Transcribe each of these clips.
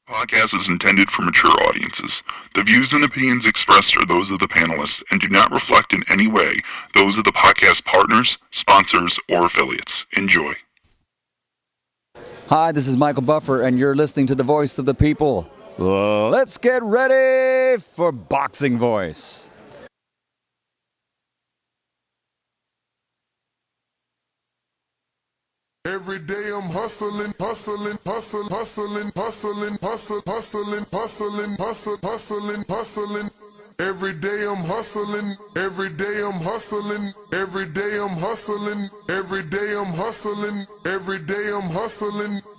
Podcast is intended for mature audiences. The views and opinions expressed are those of the panelists and do not reflect in any way those of the podcast partners, sponsors, or affiliates. Enjoy. Hi, this is Michael Buffer, and you're listening to the voice of the people. Let's get ready for Boxing Voice. Every day I'm hustling. Every day I'm hustling. Every day I'm hustling. Every day I'm hustling. Every day I'm hustling.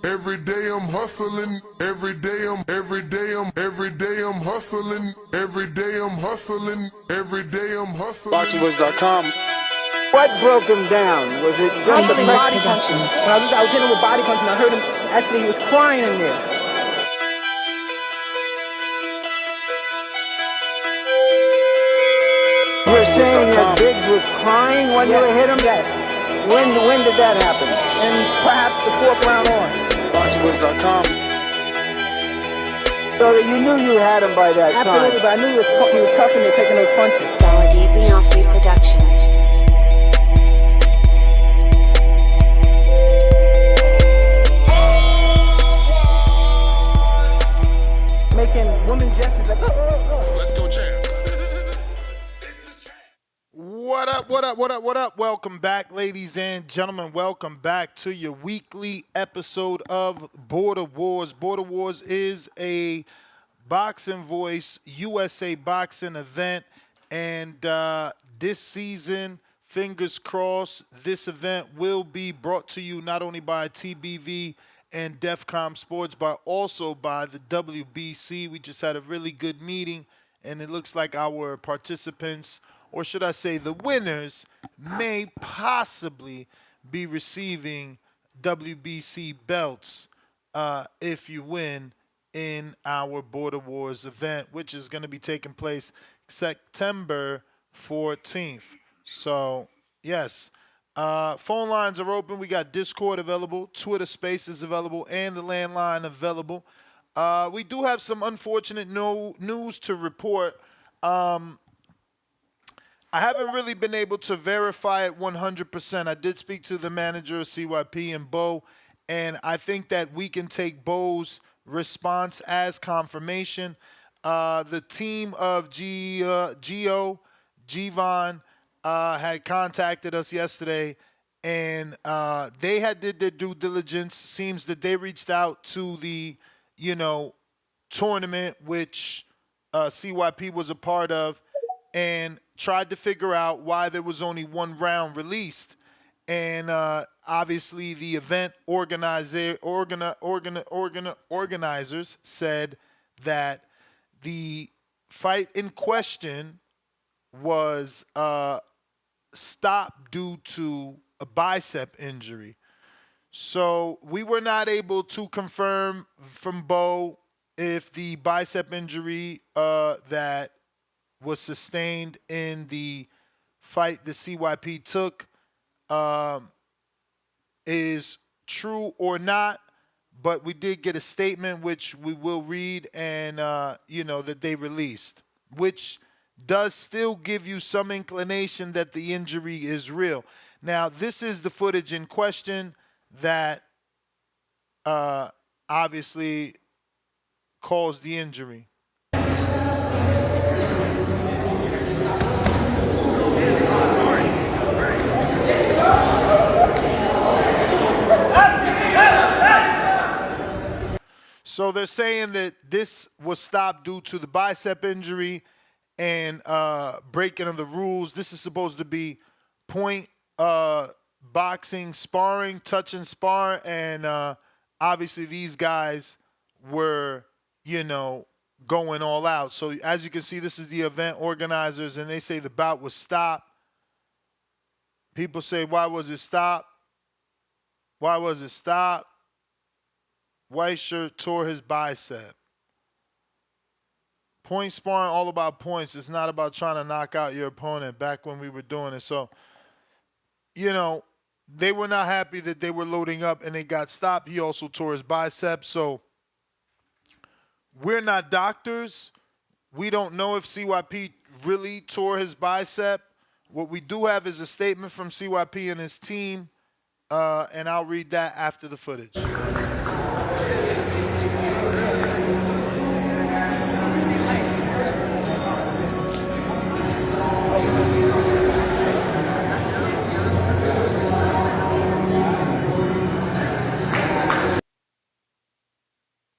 Every day I'm hustling. Every day I'm hustling. Every day I'm hustling. Every day I'm hustling. Every day I'm hustling. Boxingvoice.com. What broke him down? Was it just a body punch? I was hitting him with body punch, and I heard him. Actually, he was crying in there. You were saying that Biggs was crying when you hit him? Yes. When did that happen? And perhaps the fourth round on. Boxingvoice.com. So that you knew you had him by that time. Absolutely, but I knew he was tough and you're taking those punches. Beyonce Productions. Making woman gestures like, Let's go, champ. What up? Welcome back, ladies and gentlemen. Welcome back to your weekly episode of Border Wars. Border Wars is a Boxing Voice USA boxing event, and this season, fingers crossed, this event will be brought to you not only by TBV and DEFCOM Sports, but also by the WBC. We just had a really good meeting, and it looks like our participants, or should I say the winners, may possibly be receiving WBC belts if you win in our Border Wars event, which is going to be taking place September 14th. So, yes. Phone lines are open. We got Discord available, Twitter Spaces available, and the landline available. We do have some unfortunate news to report. I haven't really been able to verify it 100%. I did speak to the manager of CYP and Bo, and I think that we can take Bo's response as confirmation. The team of Gio, Gvon, had contacted us yesterday, and they had did their due diligence. Seems that they reached out to the, tournament which CYP was a part of, and tried to figure out why there was only one round released. And obviously, the event organizers said that the fight in question was stopped due to a bicep injury. So we were not able to confirm from Bo if the bicep injury that was sustained in the fight the CYP took is true or not. But we did get a statement which we will read and, that they released, which does still give you some inclination that the injury is real. Now, this is the footage in question that obviously caused the injury. So they're saying that this was stopped due to the bicep injury and breaking of the rules. This is supposed to be point boxing, sparring, touch and spar, and obviously these guys were, going all out. So as you can see, this is the event organizers, and they say the bout was stopped. People say, why was it stopped? Why was it stopped? White shirt tore his bicep. Point sparring, all about points. It's not about trying to knock out your opponent back when we were doing it. So, they were not happy that they were loading up and they got stopped. He also tore his bicep. So we're not doctors. We don't know if CYP really tore his bicep. What we do have is a statement from CYP and his team, and I'll read that after the footage.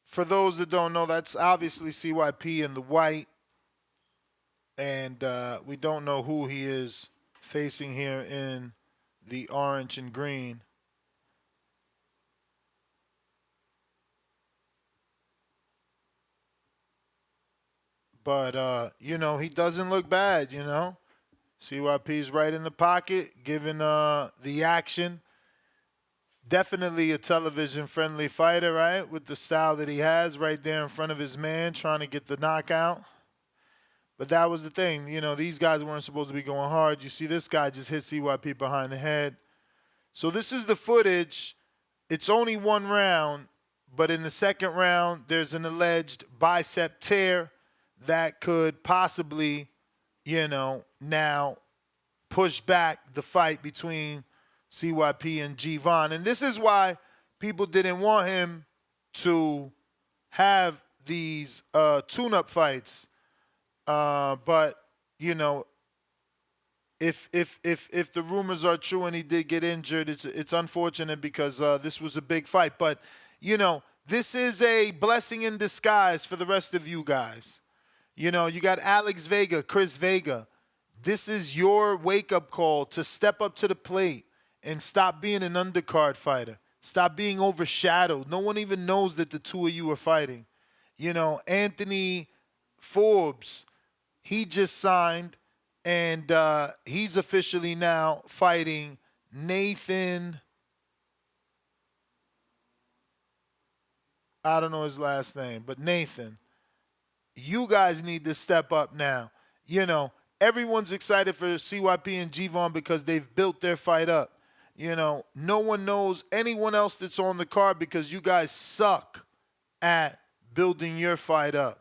For those that don't know, that's obviously CYP in the white. And we don't know who he is facing here in the orange and green. But, you know, he doesn't look bad, you know. CYP's right in the pocket, giving the action. Definitely a television-friendly fighter, right, with the style that he has right there in front of his man, trying to get the knockout. But that was the thing. You know, these guys weren't supposed to be going hard. You see this guy just hit CYP behind the head. So this is the footage. It's only one round, but in the second round, there's an alleged bicep tear that could possibly, you know, now push back the fight between CYP and G-Von. And this is why people didn't want him to have these tune-up fights. But, you know, if the rumors are true and he did get injured, it's unfortunate because this was a big fight. But, you know, this is a blessing in disguise for the rest of you guys. You know, you got Alex Vega, Chris Vega. This is your wake-up call to step up to the plate and stop being an undercard fighter. Stop being overshadowed. No one even knows that the two of you are fighting. You know, Anthony Forbes, he just signed, and he's officially now fighting Nathan. I don't know his last name, but Nathan. You guys need to step up now. You know, everyone's excited for CYP and G-Von because they've built their fight up. You know, no one knows anyone else that's on the card because you guys suck at building your fight up.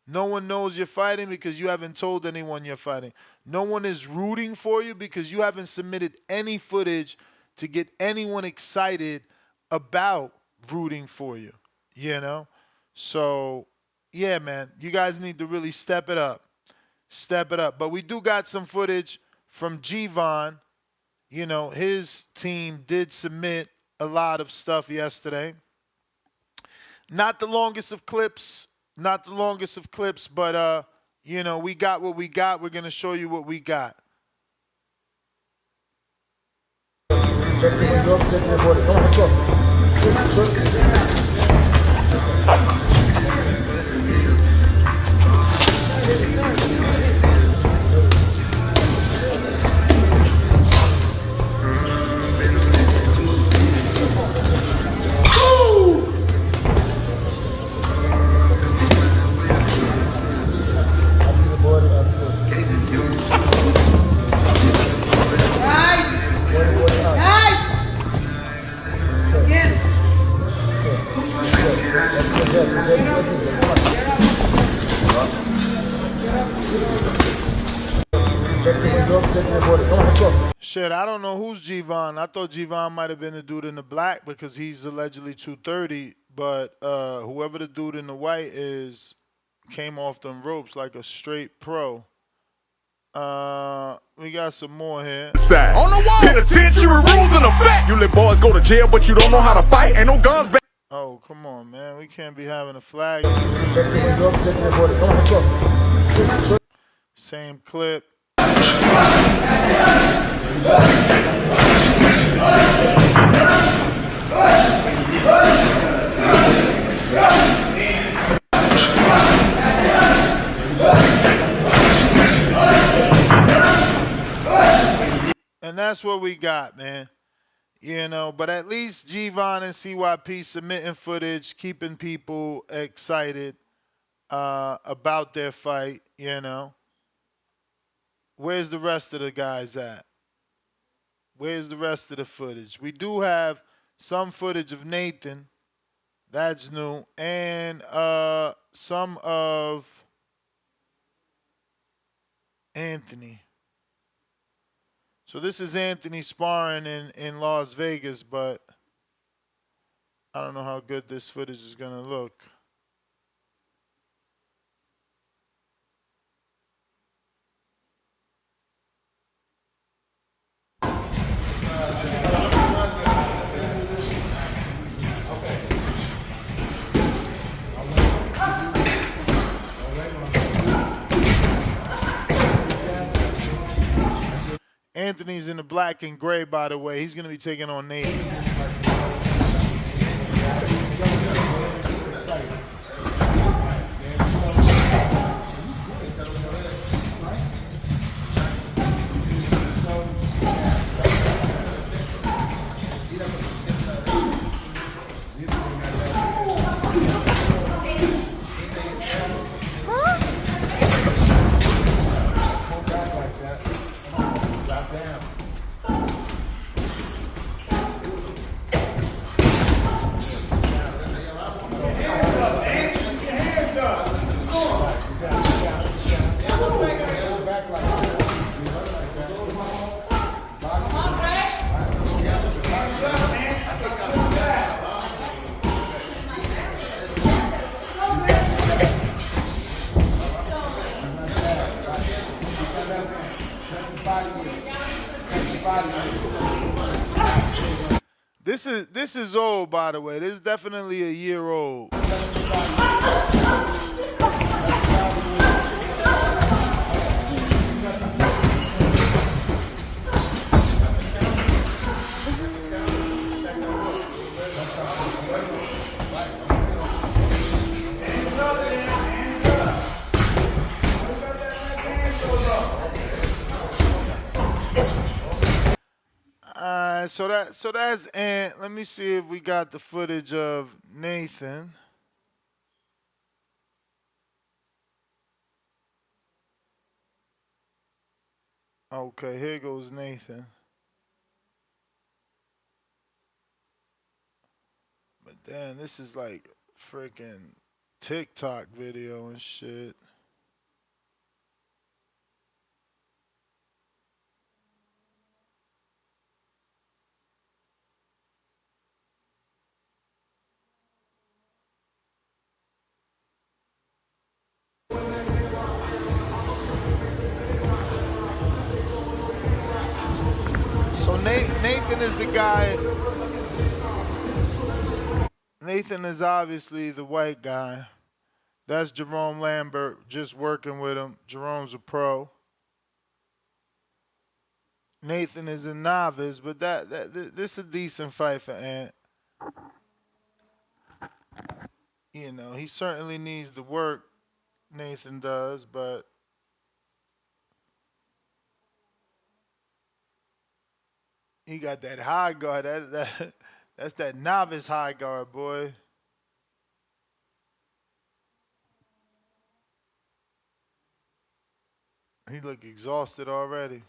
No one knows you're fighting because you haven't told anyone you're fighting. No one is rooting for you because you haven't submitted any footage to get anyone excited about rooting for you, you know? So, yeah, man, you guys need to really step it up. Step it up. But we do got some footage from G-Von. You know, his team did submit a lot of stuff yesterday. Not the longest of clips, but, you know, we got what we got. We're going to show you what we got. Shit, I don't know who's G-Von. I thought G-Von might have been the dude in the black because he's allegedly 230, but whoever the dude in the white is came off them ropes like a straight pro. We got some more here. On the wall, penitentiary rules in effect. You let boys go to jail, but you don't know how to fight. Ain't no guns back. Oh, come on, man. We can't be having a flag. Same clip. And that's what we got, man. You know, but at least G-Von and CYP submitting footage, keeping people excited about their fight, you know. Where's the rest of the guys at? Where's the rest of the footage? We do have some footage of Nathan. That's new. And some of Anthony. So this is Anthony sparring in Las Vegas, but I don't know how good this footage is going to look. Anthony's in the black and gray, by the way. He's going to be taking on Nate. This is old, by the way. This is definitely a year old. So that's Ant. Let me see if we got the footage of Nathan. Okay, here goes Nathan. But damn, this is like freaking TikTok video and shit. So Nathan is the guy. Nathan is obviously the white guy. That's Jerome Lambert just working with him. Jerome's a pro. Nathan is a novice, but this is a decent fight for Ant. You know, he certainly needs the work, Nathan does, but he got that high guard. That's that novice high guard, boy. He look exhausted already.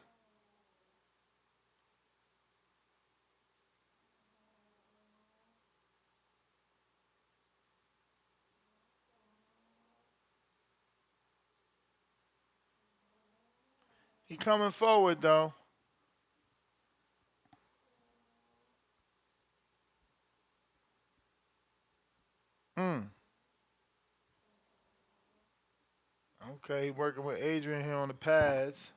He coming forward though. Okay, working with Adrian here on the pads.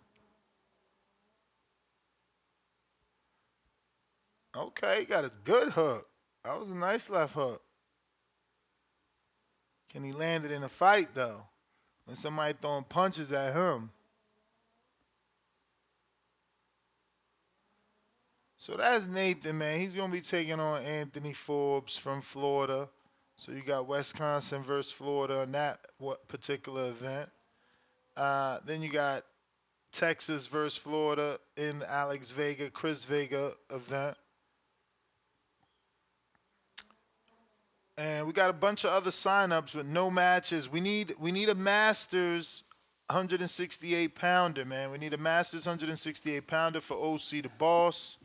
Okay, he got a good hook. That was a nice left hook. Can he land it in a fight though? When somebody throwing punches at him. So that's Nathan, man. He's going to be taking on Anthony Forbes from Florida. So you got Wisconsin versus Florida in that particular event. Then you got Texas versus Florida in the Chris Vega event. And we got a bunch of other signups with no matches. We need a Masters 168 pounder, man. We need a Masters 168 pounder for OC the Boss.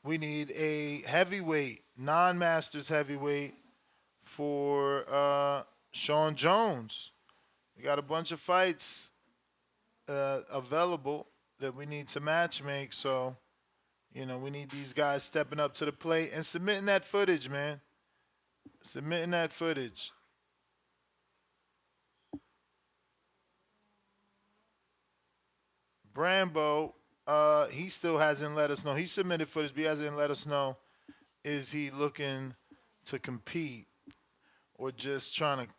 We need a heavyweight non-masters heavyweight for Sean Jones. We got a bunch of fights available that we need to match make. So, we need these guys stepping up to the plate and submitting that footage, man. Submitting that footage. Brambo, he still hasn't let us know. He submitted footage, but he hasn't let us know. Is he looking to compete or just trying to,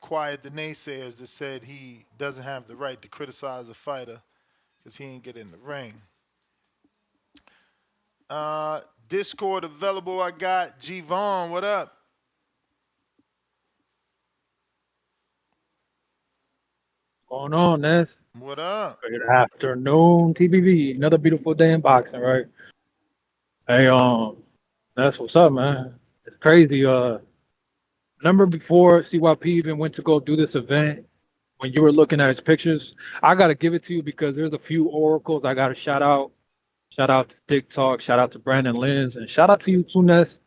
quiet the naysayers that said he doesn't have the right to criticize a fighter because he ain't get in the ring. Discord available. I got G Vaughn. What up? Going on, Ness? What up? Good afternoon, TBV. Another beautiful day in boxing, right? Hey, that's what's up, man. It's crazy. Remember before CYP even went to go do this event, when you were looking at his pictures, I gotta give it to you because there's a few oracles I gotta shout out. Shout out to TikTok, shout out to Brandon Lins, and shout out to you, Tunes.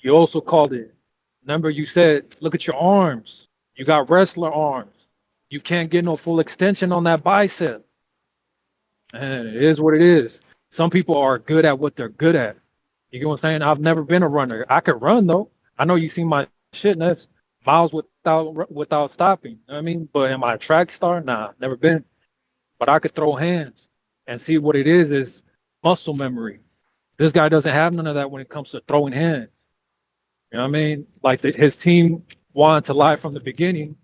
You also called it. Remember, you said, look at your arms. You got wrestler arms. You can't get no full extension on that bicep. And it is what it is. Some people are good at what they're good at. You get what I'm saying? I've never been a runner. I could run though. I know you see my shit, and that's miles without stopping. You know what I mean? But am I a track star? Nah, never been. But I could throw hands and see what it is muscle memory. This guy doesn't have none of that when it comes to throwing hands. You know what I mean? Like his team wanted to lie from the beginning.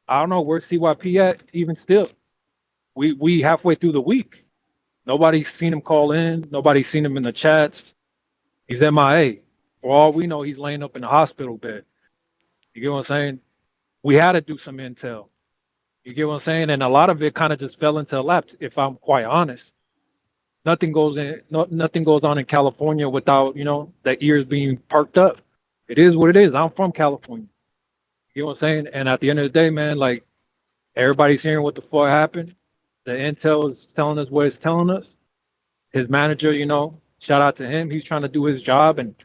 I don't know where CYP at even still. We halfway through the week. Nobody's seen him call in. Nobody's seen him in the chats. He's MIA. For all we know, he's laying up in the hospital bed. You get what I'm saying? We had to do some intel. You get what I'm saying? And a lot of it kind of just fell into a lap, if I'm quite honest. Nothing goes on in California without, the ears being perked up. It is what it is. I'm from California. You know what I'm saying? And at the end of the day, man, like everybody's hearing what the fuck happened. The intel is telling us what it's telling us. His manager, shout out to him. He's trying to do his job and,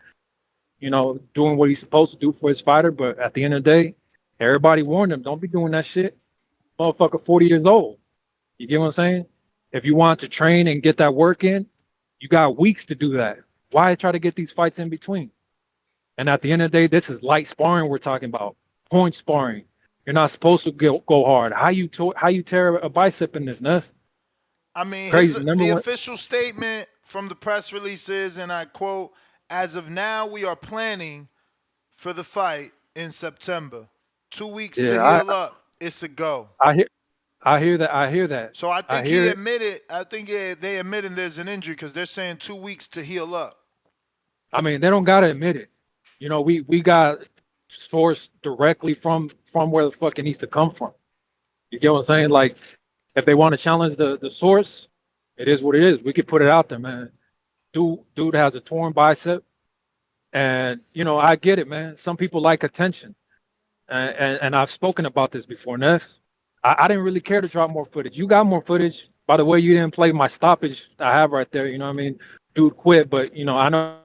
doing what he's supposed to do for his fighter. But at the end of the day, everybody warned him, don't be doing that shit. Motherfucker 40 years old. You get what I'm saying? If you want to train and get that work in, you got weeks to do that. Why try to get these fights in between? And at the end of the day, this is light sparring we're talking about. Point sparring. You're not supposed to go hard. How you tear a bicep in this, Ness? I mean, Crazy. the official statement from the press release is, and I quote, as of now, we are planning for the fight in September. 2 weeks to heal up. It's a go. I hear that. So I think he admitted. I think they admitted there's an injury because they're saying 2 weeks to heal up. I mean, they don't gotta admit it. We got sourced directly from where the fuck it needs to come from. You get what I'm saying? Like, if they want to challenge the source, it is what it is. We could put it out there, man. Dude has a torn bicep, and I get it, man. Some people like attention, and I've spoken about this before, Ness. I didn't really care to drop more footage. You got more footage. By the way, you didn't play my stoppage I have right there. You know what I mean? Dude quit, but I know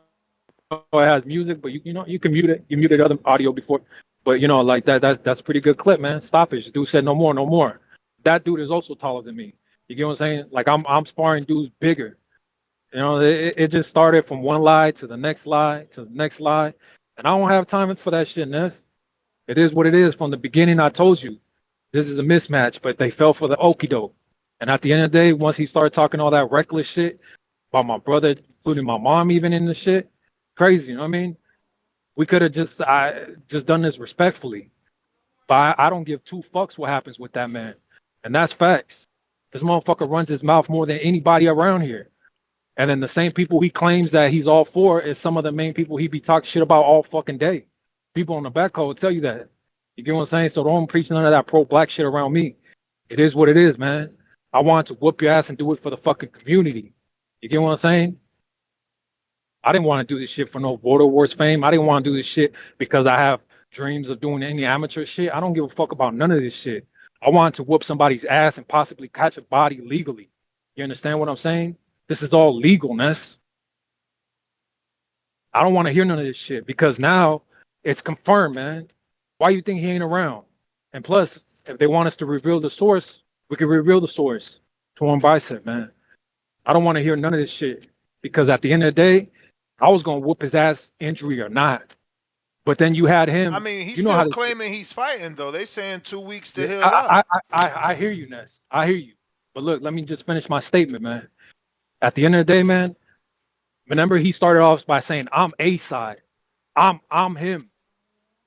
it has music, but you can mute it. You muted other audio before, but like that's a pretty good clip, man. Stoppage. Dude said no more, no more. That dude is also taller than me. You get what I'm saying? Like I'm sparring dudes bigger. It just started from one lie to the next lie to the next lie, and I don't have time for that shit, Neff. It is what it is. From the beginning, I told you this is a mismatch, but they fell for the okie doke. And at the end of the day, once he started talking all that reckless shit about my brother, including my mom, even in the shit, crazy. You know what I mean? We could have just done this respectfully, but I don't give two fucks what happens with that man, and that's facts. This motherfucker runs his mouth more than anybody around here. And then the same people he claims that he's all for is some of the main people he be talking shit about all fucking day. People on the back will tell you that. You get what I'm saying? So don't preach none of that pro-black shit around me. It is what it is, man. I want to whoop your ass and do it for the fucking community. You get what I'm saying? I didn't want to do this shit for no Border Wars fame. I didn't want to do this shit because I have dreams of doing any amateur shit. I don't give a fuck about none of this shit. I want to whoop somebody's ass and possibly catch a body legally. You understand what I'm saying? This is all legalness. I don't want to hear none of this shit because now it's confirmed, man. Why you think he ain't around? And plus, if they want us to reveal the source, we can reveal the source. Torn bicep, man. I don't want to hear none of this shit because at the end of the day, I was gonna whoop his ass, injury or not. But then you had him. I mean, he's you know how still to, claiming he's fighting though. They saying 2 weeks to heal up. I hear you, Ness. I hear you. But look, let me just finish my statement, man. At the end of the day, man, remember he started off by saying, I'm A side. I'm him.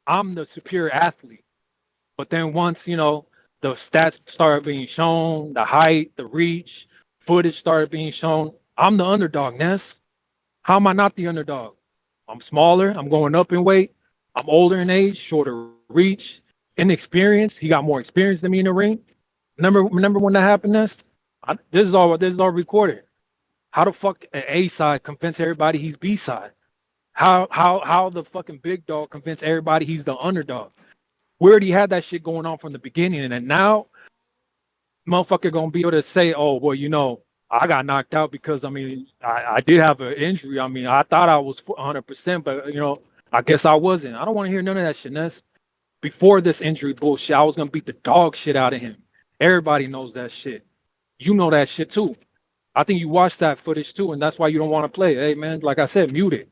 I'm the superior athlete. But then once, you know, the stats started being shown, the height, the reach, footage started being shown, I'm the underdog, Ness. How am I not the underdog? I'm smaller. I'm going up in weight. I'm older in age, shorter reach, inexperienced. He got more experience than me in the ring. Remember when that happened, Ness? This is all recorded. How the fuck an A side convince everybody he's B side? How the fucking big dog convince everybody he's the underdog? We already had that shit going on from the beginning, and then now, motherfucker gonna be able to say, oh well, you know, I got knocked out because I mean I did have an injury. I mean I thought I was 100%, but you know I guess I wasn't. I don't want to hear none of that shit, Ness. Before this injury bullshit, I was gonna beat the dog shit out of him. Everybody knows that shit. You know that shit too. I think you watched that footage too, and that's why you don't want to play. Hey man, like I said, mute it.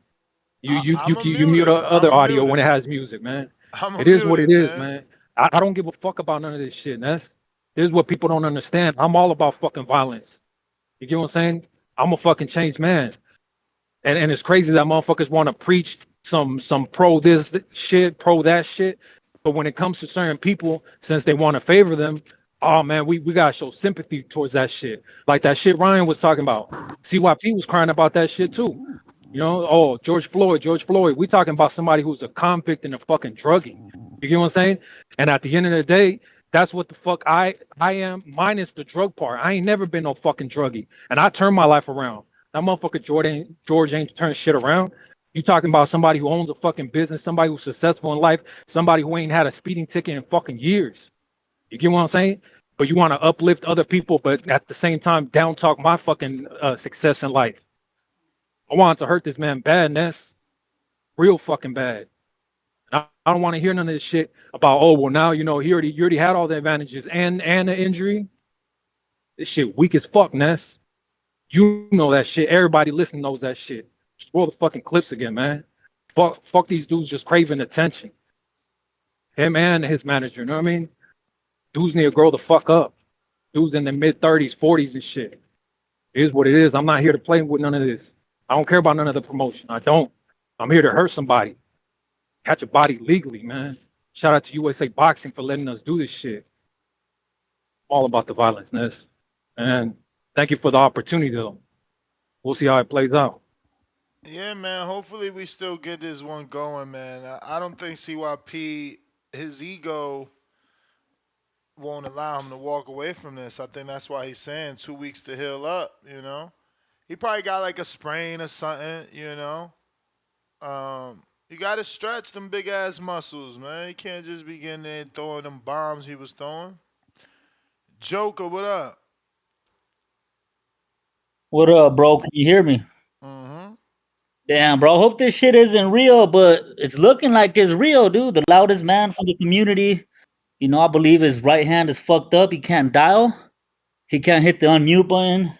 You mute other audio when it has music, man. It is what it is, man. I don't give a fuck about none of this shit, Ness. This is what people don't understand. I'm all about fucking violence. You get what I'm saying? I'm a fucking changed man. And it's crazy that motherfuckers want to preach some pro this shit, pro that shit. But when it comes to certain people, since they want to favor them, oh man, we gotta show sympathy towards that shit. Like that shit Ryan was talking about. CYP was crying about that shit too. You know, oh, George Floyd. We talking about somebody who's a convict and a fucking druggie. You get what I'm saying? And at the end of the day, that's what the fuck I am, minus the drug part. I ain't never been no fucking druggie. And I turned my life around. That motherfucker George ain't turned shit around. You talking about somebody who owns a fucking business, somebody who's successful in life, somebody who ain't had a speeding ticket in fucking years. You get what I'm saying? But you want to uplift other people, but at the same time, down talk my fucking success in life. I wanted to hurt this man bad, Ness. Real fucking bad. I don't want to hear none of this shit about, oh, well, now, you know, you already had all the advantages and the injury. This shit weak as fuck, Ness. You know that shit. Everybody listening knows that shit. Just roll the fucking clips again, man. Fuck these dudes just craving attention. Him and his manager, you know what I mean? Dudes need to grow the fuck up. Dudes in their mid-30s, 40s and shit. It is what it is. I'm not here to play with none of this. I don't care about none of the promotion. I don't. I'm here to hurt somebody. Catch a body legally, man. Shout out to USA Boxing for letting us do this shit. All about the violence, Ness. And thank you for the opportunity, though. We'll see how it plays out. Yeah, man. Hopefully we still get this one going, man. I don't think CYP, his ego won't allow him to walk away from this. I think that's why he's saying 2 weeks to heal up, you know. He probably got like a sprain or something, you know. You got to stretch them big-ass muscles, man. You can't just be getting there throwing them bombs he was throwing. Joker, what up? What up, bro? Can you hear me? Mm-hmm. Damn, bro. Hope this shit isn't real, but it's looking like it's real, dude. The loudest man from the community. You know, I believe his right hand is fucked up. He can't dial. He can't hit the unmute button.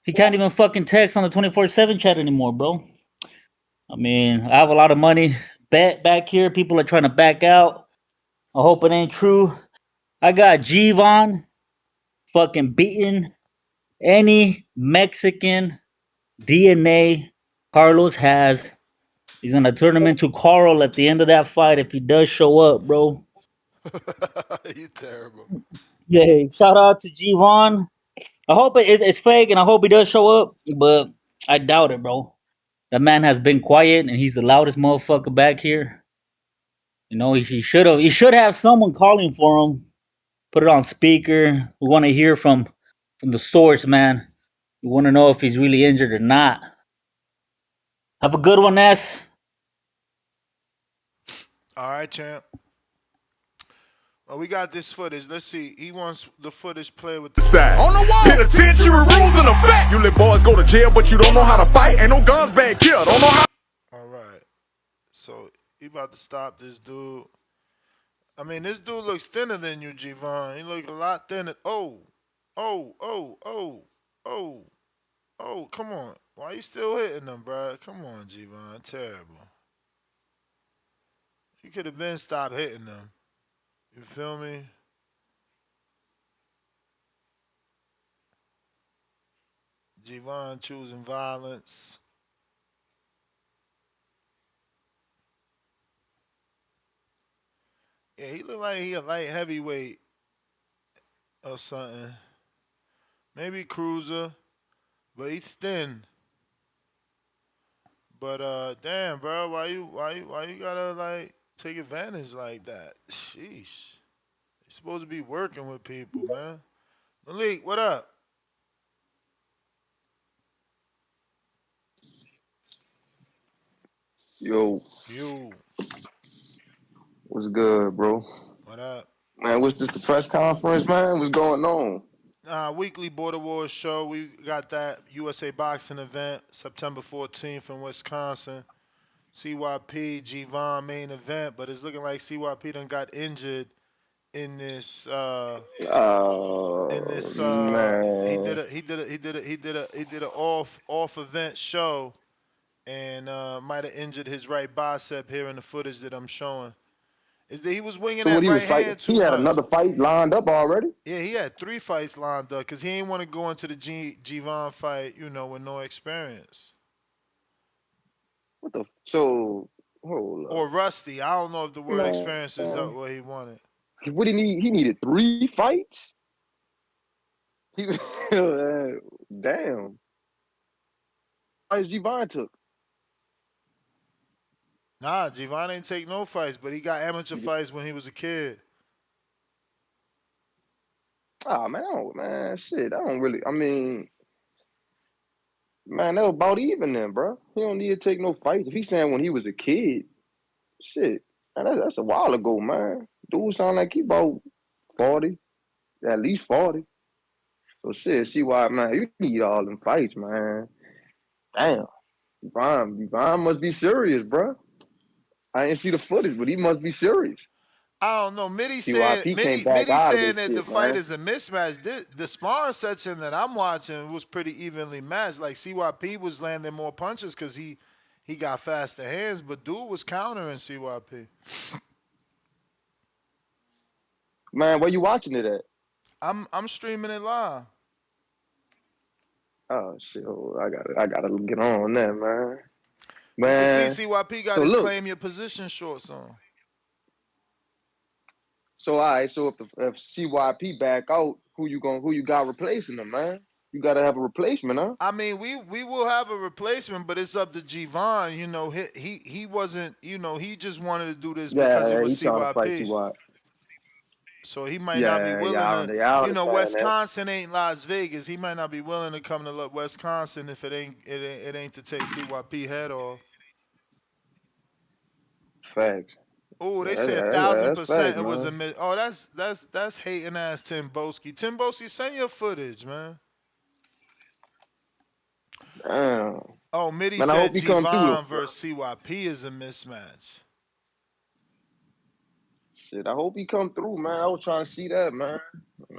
He can't even fucking text on the 24/7 chat anymore, bro. I mean, I have a lot of money bet back here. People are trying to back out. I hope it ain't true. I got Gvon fucking beating any Mexican DNA Carlos has. He's gonna turn him into Carl at the end of that fight if he does show up, bro. You terrible. Yeah, shout out to Gvon. I hope it's fake and I hope he does show up, but I doubt it, bro. That man has been quiet and he's the loudest motherfucker back here. You know, he should have someone calling for him. Put it on speaker. We want to hear from the source, man. We want to know if he's really injured or not. Have a good one, Ness. All right, champ. Well, we got this footage. Let's see. He wants the footage played with the side. On the wall. Penitentiary rules in effect. You let boys go to jail, but you don't know how to fight. Ain't no guns being killed. Don't know how. All right. So he about to stop this dude. I mean, this dude looks thinner than you, Javon. He look a lot thinner. Oh, oh, oh, oh, oh, oh. Come on. Why you still hitting him, bro? Come on, Javon. Terrible. You could have been stopped hitting them. You feel me? Javon choosing violence. Yeah, he look like he a light heavyweight or something. Maybe cruiser, but he's thin. But damn, bro, why you gotta like take advantage like that? Sheesh. You're supposed to be working with people, man. Malik, what up? Yo, You, what's good, bro? what up? Man, what's this, the press conference, man? What's going on? Weekly Border Wars show. We got that USA boxing event September 14th in Wisconsin. CYP G-Von main event, but it's looking like CYP done got injured in this he Man. did a off event show and might have injured his right bicep here in the footage that I'm showing. Is that he was winging So what that he was right fighting? hand He too had much. another fight lined up already? Yeah, he had 3 fights lined up because he ain't want to go into the G-Von fight, with no experience. What the? So, hold up. Or rusty. I don't know if the word Man. experience is up what he wanted. What did he need? He needed 3 fights? He, damn. Fights G-Von took. Nah, G-Von ain't take no fights, but he got amateur fights when he was a kid. Oh, man, shit. I don't really, I mean, man, that was about even then, bro. He don't need to take no fights. If he's saying when he was a kid, shit, man, that's a while ago, man. Dude sound like he about 40, at least 40. So shit, see why, man, you need all them fights, man. Damn. Brian must be serious, bro. I ain't see the footage, but he must be serious. I don't know. Mitty CYP came back out of saying this that the shit, fight man. is a mismatch. The sparring section that I'm watching was pretty evenly matched. Like CYP was landing more punches because he got faster hands, but dude was countering CYP. Man, where you watching it at? I'm streaming it live. Oh shit, I gotta get on that, man. You can Man, see CYP got so his look, claim your position shorts on. so all right, so if CYP back out, who you got replacing him, man? You gotta have a replacement, huh? I mean, we will have a replacement, but it's up to G-Von. He wasn't. He just wanted to do this because it Yeah, was he trying to fight CYP. CYP. So he might not be Yeah, willing to. I understand that. Wisconsin ain't Las Vegas. He might not be willing to come to Wisconsin if it ain't to take CYP head off. Facts. Oh, they Yeah, say that's facts, 1,000% it was a man. miss. Oh, that's hating ass Tim Boski. Tim Boski, send your footage, man. Damn. Oh, Mitty Man, I hope said he come through though, G-Von bro. versus CYP is a mismatch. Shit, I hope he come through, man. I was trying to see that, man.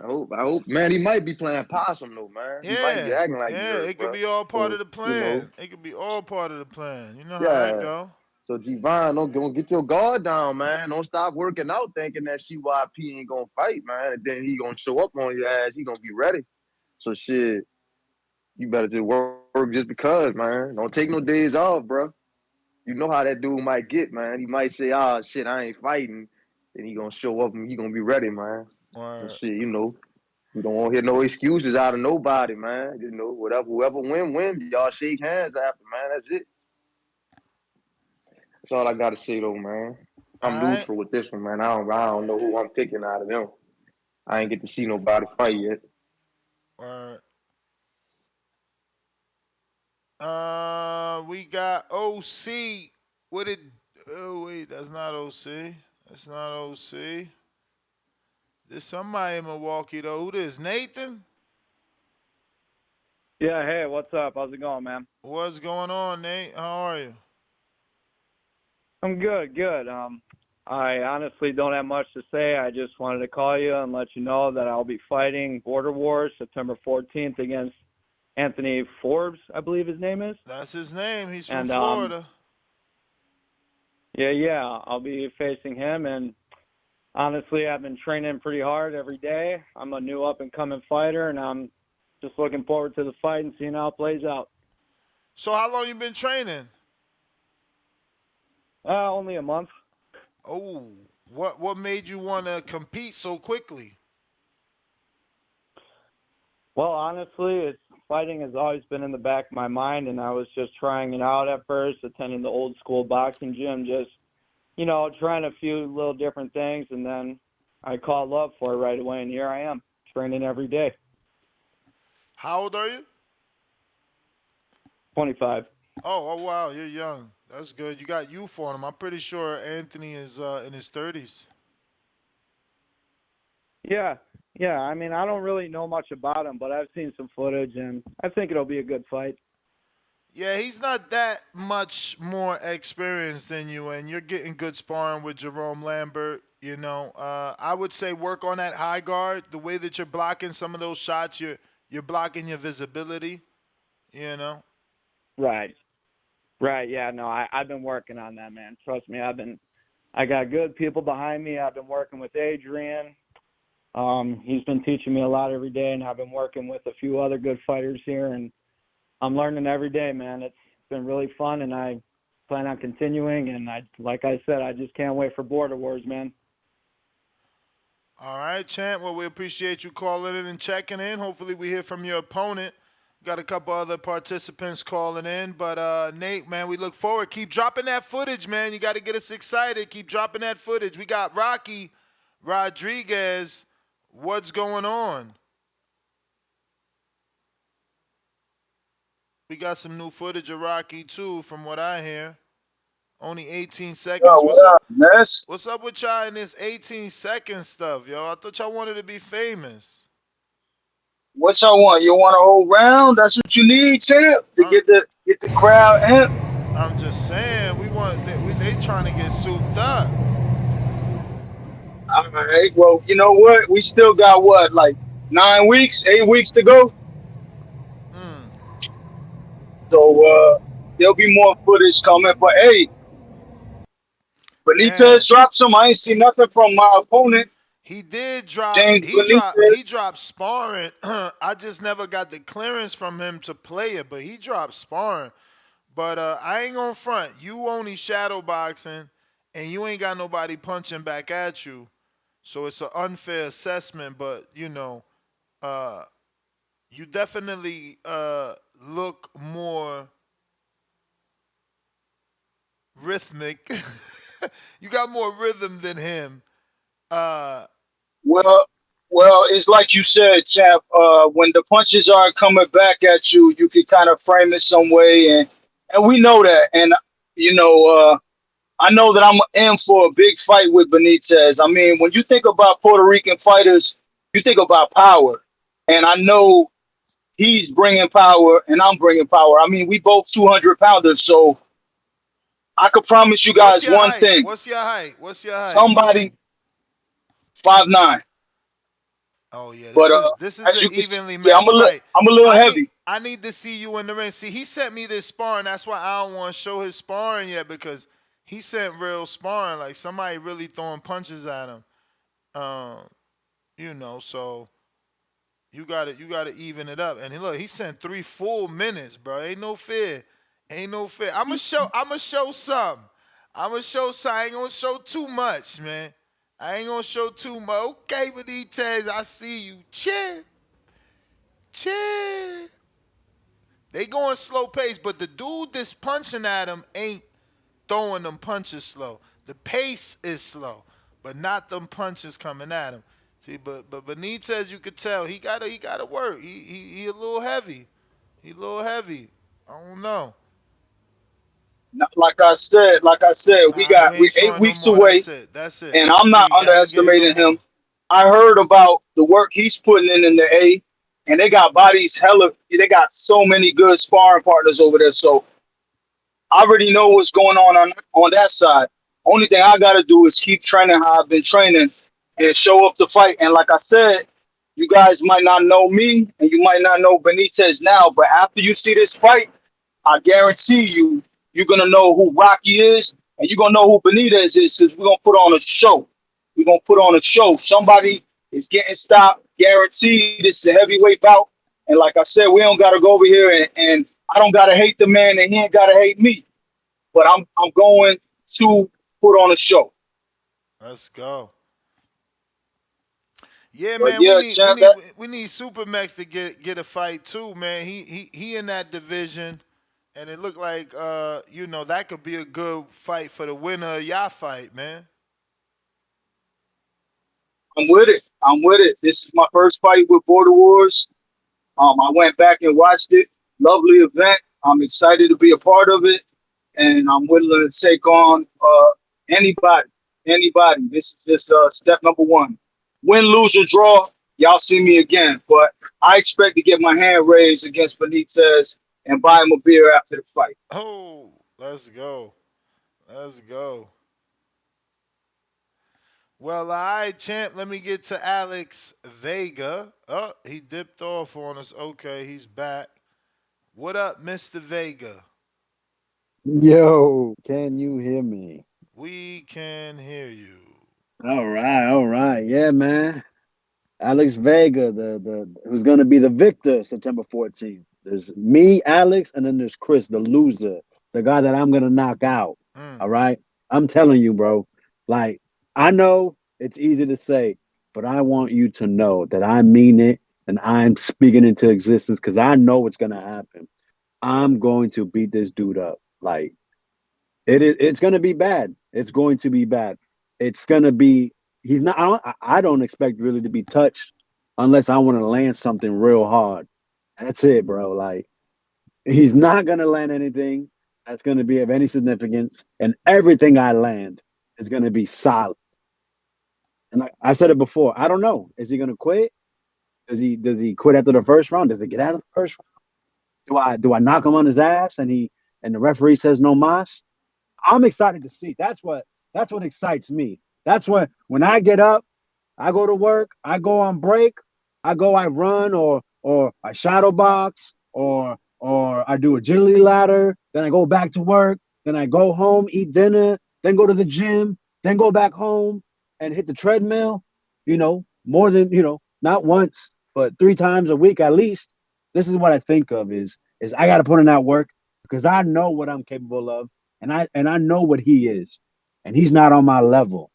I hope, man. He might be playing possum though, man. He might be Yeah, acting like he yeah, hurt, it could bro. be all part of So the you know, plan. It could be all part of the plan. You know how that yeah. go. So G-Von, don't get your guard down, man. Don't stop working out thinking that CYP ain't gonna fight, man. And then he gonna show up on your ass. He gonna be ready. So shit, you better just work just because, man. Don't take no days off, bro. You know how that dude might get, man. He might say, "Ah, shit, I ain't fighting." Then he gonna show up and he gonna be ready, man. So Or shit, we don't want to hear no excuses out of nobody, man. Whoever win. Y'all shake hands after, man. That's it. That's all I gotta say though, man. all I'm right, neutral with this one, man. I don't know who I'm picking out of them. I ain't get to see nobody fight yet. or we got OC. What it? Oh wait, that's not OC. That's not OC. There's somebody in Milwaukee though. Who this? Nathan? Yeah, hey, what's up? How's it going, man? What's going on, Nate? How are you? I'm good, good. I honestly don't have much to say. I just wanted to call you and let you know that I'll be fighting Border Wars September 14th against Anthony Forbes, I believe his name is. That's his name. He's from Florida. Yeah, I'll be facing him, and honestly, I've been training pretty hard every day. I'm a new up-and-coming fighter, and I'm just looking forward to the fight and seeing how it plays out. So how long you been training? Only a month. Oh, what made you want to compete so quickly? Well, honestly, fighting has always been in the back of my mind, and I was just trying it out at first, attending the old school boxing gym, just, trying a few little different things, and then I caught love for it right away, and here I am, training every day. How old are you? 25. Oh, wow, you're young. That's good. You got youth on him. I'm pretty sure Anthony is in his 30s. Yeah. I mean, I don't really know much about him, but I've seen some footage, and I think it'll be a good fight. Yeah, he's not that much more experienced than you, and you're getting good sparring with Jerome Lambert. I would say work on that high guard. The way that you're blocking some of those shots, you're blocking your visibility. Right. Yeah. No, I've been working on that, man. Trust me. I got good people behind me. I've been working with Adrian. He's been teaching me a lot every day, and I've been working with a few other good fighters here, and I'm learning every day, man. It's been really fun, and I plan on continuing. And like I said, I just can't wait for Border Wars, man. All right, champ. Well, we appreciate you calling in and checking in. Hopefully we hear from your opponent. Got a couple other participants calling in. But, Nate, man, we look forward. Keep dropping that footage, man. You got to get us excited. Keep dropping that footage. We got Rocky Rodriguez. What's going on? We got some new footage of Rocky, too, from what I hear. Only 18 seconds. Yo, what up, Ness? What's up with y'all in this 18-second stuff, yo? I thought y'all wanted to be famous. What y'all want? You want a whole round? That's what you need, champ, to get the crowd amped. I'm just saying, they trying to get souped up. All right. Well, you know what? We still got like 8 weeks to go. So there'll be more footage coming. But hey, Benitez dropped some. I ain't seen nothing from my opponent. He did drop. James He dropped sparring. I just never got the clearance from him to play it, but he dropped sparring. But I ain't gonna front. You only shadow boxing, and you ain't got nobody punching back at you, so it's an unfair assessment. But you definitely look more rhythmic. You got more rhythm than him. Well, it's like you said, champ. When the punches are coming back at you, you can kind of frame it some way, and we know that. And I know that I'm in for a big fight with Benitez. I mean, when you think about Puerto Rican fighters, you think about power, and I know he's bringing power, and I'm bringing power. I mean, we both 200-pounders, so I could promise you guys one thing. What's your height? Somebody 5'9". Oh yeah, this is an evenly matched fight. I'm a little heavy. I need to see you in the ring. See, he sent me this sparring. That's why I don't want to show his sparring yet, because he sent real sparring, like somebody really throwing punches at him. So you gotta even it up. And look, he sent 3 full minutes, bro. Ain't no fear. I'ma show some. I ain't gonna show too much, man. I ain't gonna show too much. Okay, Benitez, I see you. Chill. They going slow pace, but the dude that's punching at him ain't throwing them punches slow. The pace is slow, but not them punches coming at him. See, but Benitez, you could tell he gotta work. He a little heavy. I don't know. Like I said, we 8 weeks away. That's it. And I'm not underestimating him. I heard about the work he's putting in the A, and they got bodies they got so many good sparring partners over there. So I already know what's going on that side. Only thing I gotta do is keep training how I've been training and show up to fight. And like I said, you guys might not know me and you might not know Benitez now, but after you see this fight, I guarantee you're gonna know who Rocky is and you're gonna know who Benitez is because we're gonna put on a show. We're gonna put on a show. Somebody is getting stopped. Guaranteed this is a heavyweight bout. And like I said, we don't gotta go over here and I don't gotta hate the man and he ain't gotta hate me. But I'm going to put on a show. Let's go. Yeah, But man, yeah, champ, that, we need Supermax to get a fight too, man. He in that division, and it looked like that could be a good fight for the winner of y'all fight, man. I'm with it. I'm with it. This is my first fight with Border Wars. I went back and watched it. Lovely event. I'm excited to be a part of it, and I'm willing to take on anybody. Anybody. This is just step number one. Win, lose, or draw. Y'all see me again, but I expect to get my hand raised against Benitez and buy him a beer after the fight. Oh, let's go. Let's go. Well, all right, champ. Let me get to Alex Vega. Oh, he dipped off on us. Okay, he's back. What up, Mr. Vega? Yo, can you hear me? We can hear you. All right. Yeah, man. Alex Vega, the who's gonna be the victor September 14th. There's me, Alex, and then there's Chris, the loser, the guy that I'm gonna knock out. All right. I'm telling you, bro. Like, I know it's easy to say, but I want you to know that I mean it and I'm speaking into existence because I know what's gonna happen. I'm going to beat this dude up. Like, it's going to be bad. It's going to be bad. It's going to be. He's not. I don't expect really to be touched unless I want to land something real hard. That's it, bro. Like, he's not going to land anything that's going to be of any significance, and everything I land is going to be solid. And like I said it before, I don't know. Is he going to quit? Does he quit after the first round? Does he get out of the first round? Do I knock him on his ass and the referee says no mas? I'm excited to see. That's what excites me. That's what when I get up, I go to work, I go on break, I run or I shadow box or I do agility ladder, then I go back to work, then I go home, eat dinner, then go to the gym, then go back home and hit the treadmill, more than, not once, but 3 times a week at least. This is what I think of is I got to put in that work because I know what I'm capable of and I know what he is, and he's not on my level.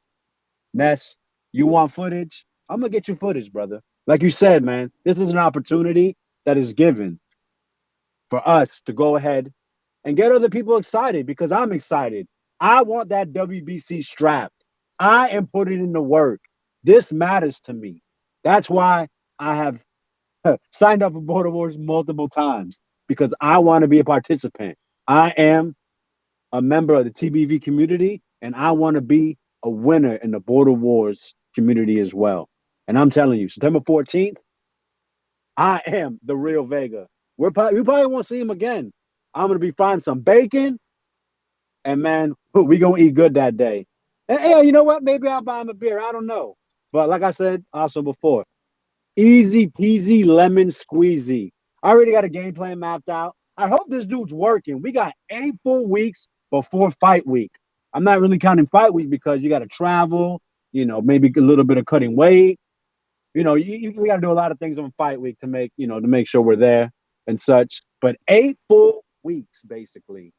Ness, you want footage? I'm gonna get you footage, brother. Like you said, man, this is an opportunity that is given for us to go ahead and get other people excited because I'm excited. I want that WBC strap. I am putting in the work. This matters to me. That's why I have signed up for Border Wars multiple times because I want to be a participant. I am a member of the TBV community, and I want to be a winner in the Border Wars community as well. And I'm telling you, September 14th, I am the real Vega. We probably won't see him again. I'm gonna be frying some bacon, and man, we gonna eat good that day. And hey, you know what? Maybe I'll buy him a beer. I don't know. But like I said also before, easy peasy lemon squeezy. I already got a game plan mapped out. I hope this dude's working. We got 8 full weeks before fight week. I'm not really counting fight week because you got to travel, maybe a little bit of cutting weight. We got to do a lot of things on fight week to make sure we're there and such. But 8 full weeks, basically.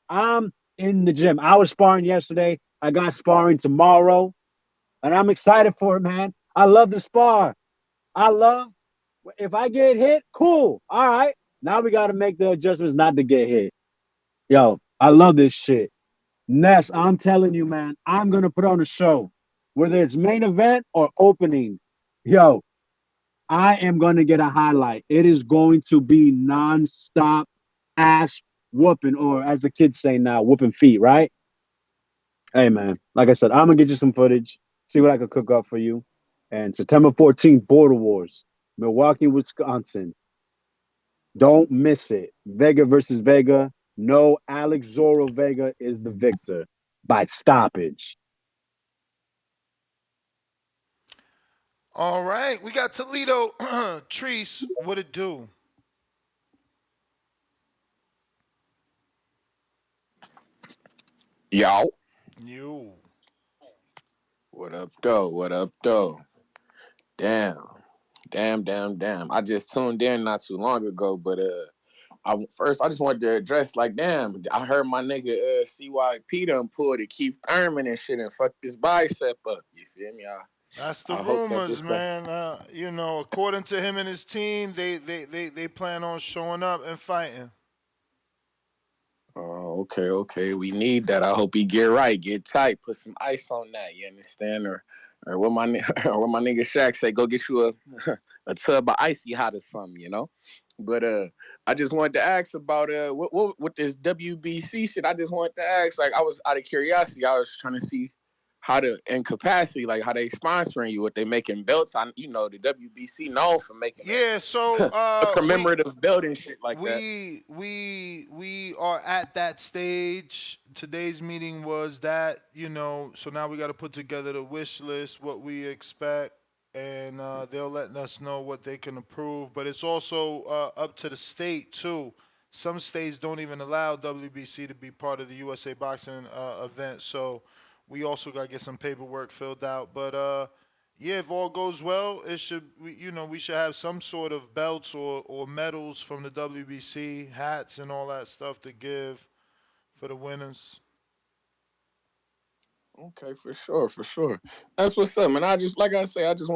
I'm in the gym. I was sparring yesterday. I got sparring tomorrow, and I'm excited for it, man. I love to spar. If I get hit, cool. All right. Now we got to make the adjustments not to get hit. Yo, I love this shit. Ness, I'm telling you, man, I'm going to put on a show. Whether it's main event or opening. Yo, I am going to get a highlight. It is going to be nonstop ass whooping, or as the kids say now, whooping feet, right? Hey, man, like I said, I'm going to get you some footage, see what I can cook up for you. And September 14th, Border Wars, Milwaukee, Wisconsin. Don't miss it. Vega versus Vega. No, Alex Zorro Vega is the victor by stoppage. All right, we got Toledo. Treese, what it do? Yo. You. What up, though? What up, though? Damn. I just tuned in not too long ago, but I just wanted to address like, damn, I heard my nigga CYP done pulled a Keith Thurman and shit and fucked his bicep up. You feel me? That's the I hope that rumors, this man. According to him and his team, they plan on showing up and fighting. Oh, okay. We need that. I hope he get right, get tight, put some ice on that. You understand? Or what my or what my nigga Shaq say, go get you a tub of icy hot or something, you know. But I just wanted to ask about what with this WBC shit. I just wanted to ask, like, I was out of curiosity. I was trying to see how to in capacity, like how they sponsoring you, what they making belts. The WBC known for making a commemorative belt and shit like that. We are at that stage. Today's meeting was that, so now we got to put together the wish list, what we expect, and they'll let us know what they can approve. But it's also up to the state too. Some states don't even allow WBC to be part of the USA Boxing event, so we also got to get some paperwork filled out. But yeah, if all goes well, we should have some sort of belts or medals from the WBC, hats and all that stuff to give for the winners. Okay, for sure. That's what's up, man. I just, like I say, I just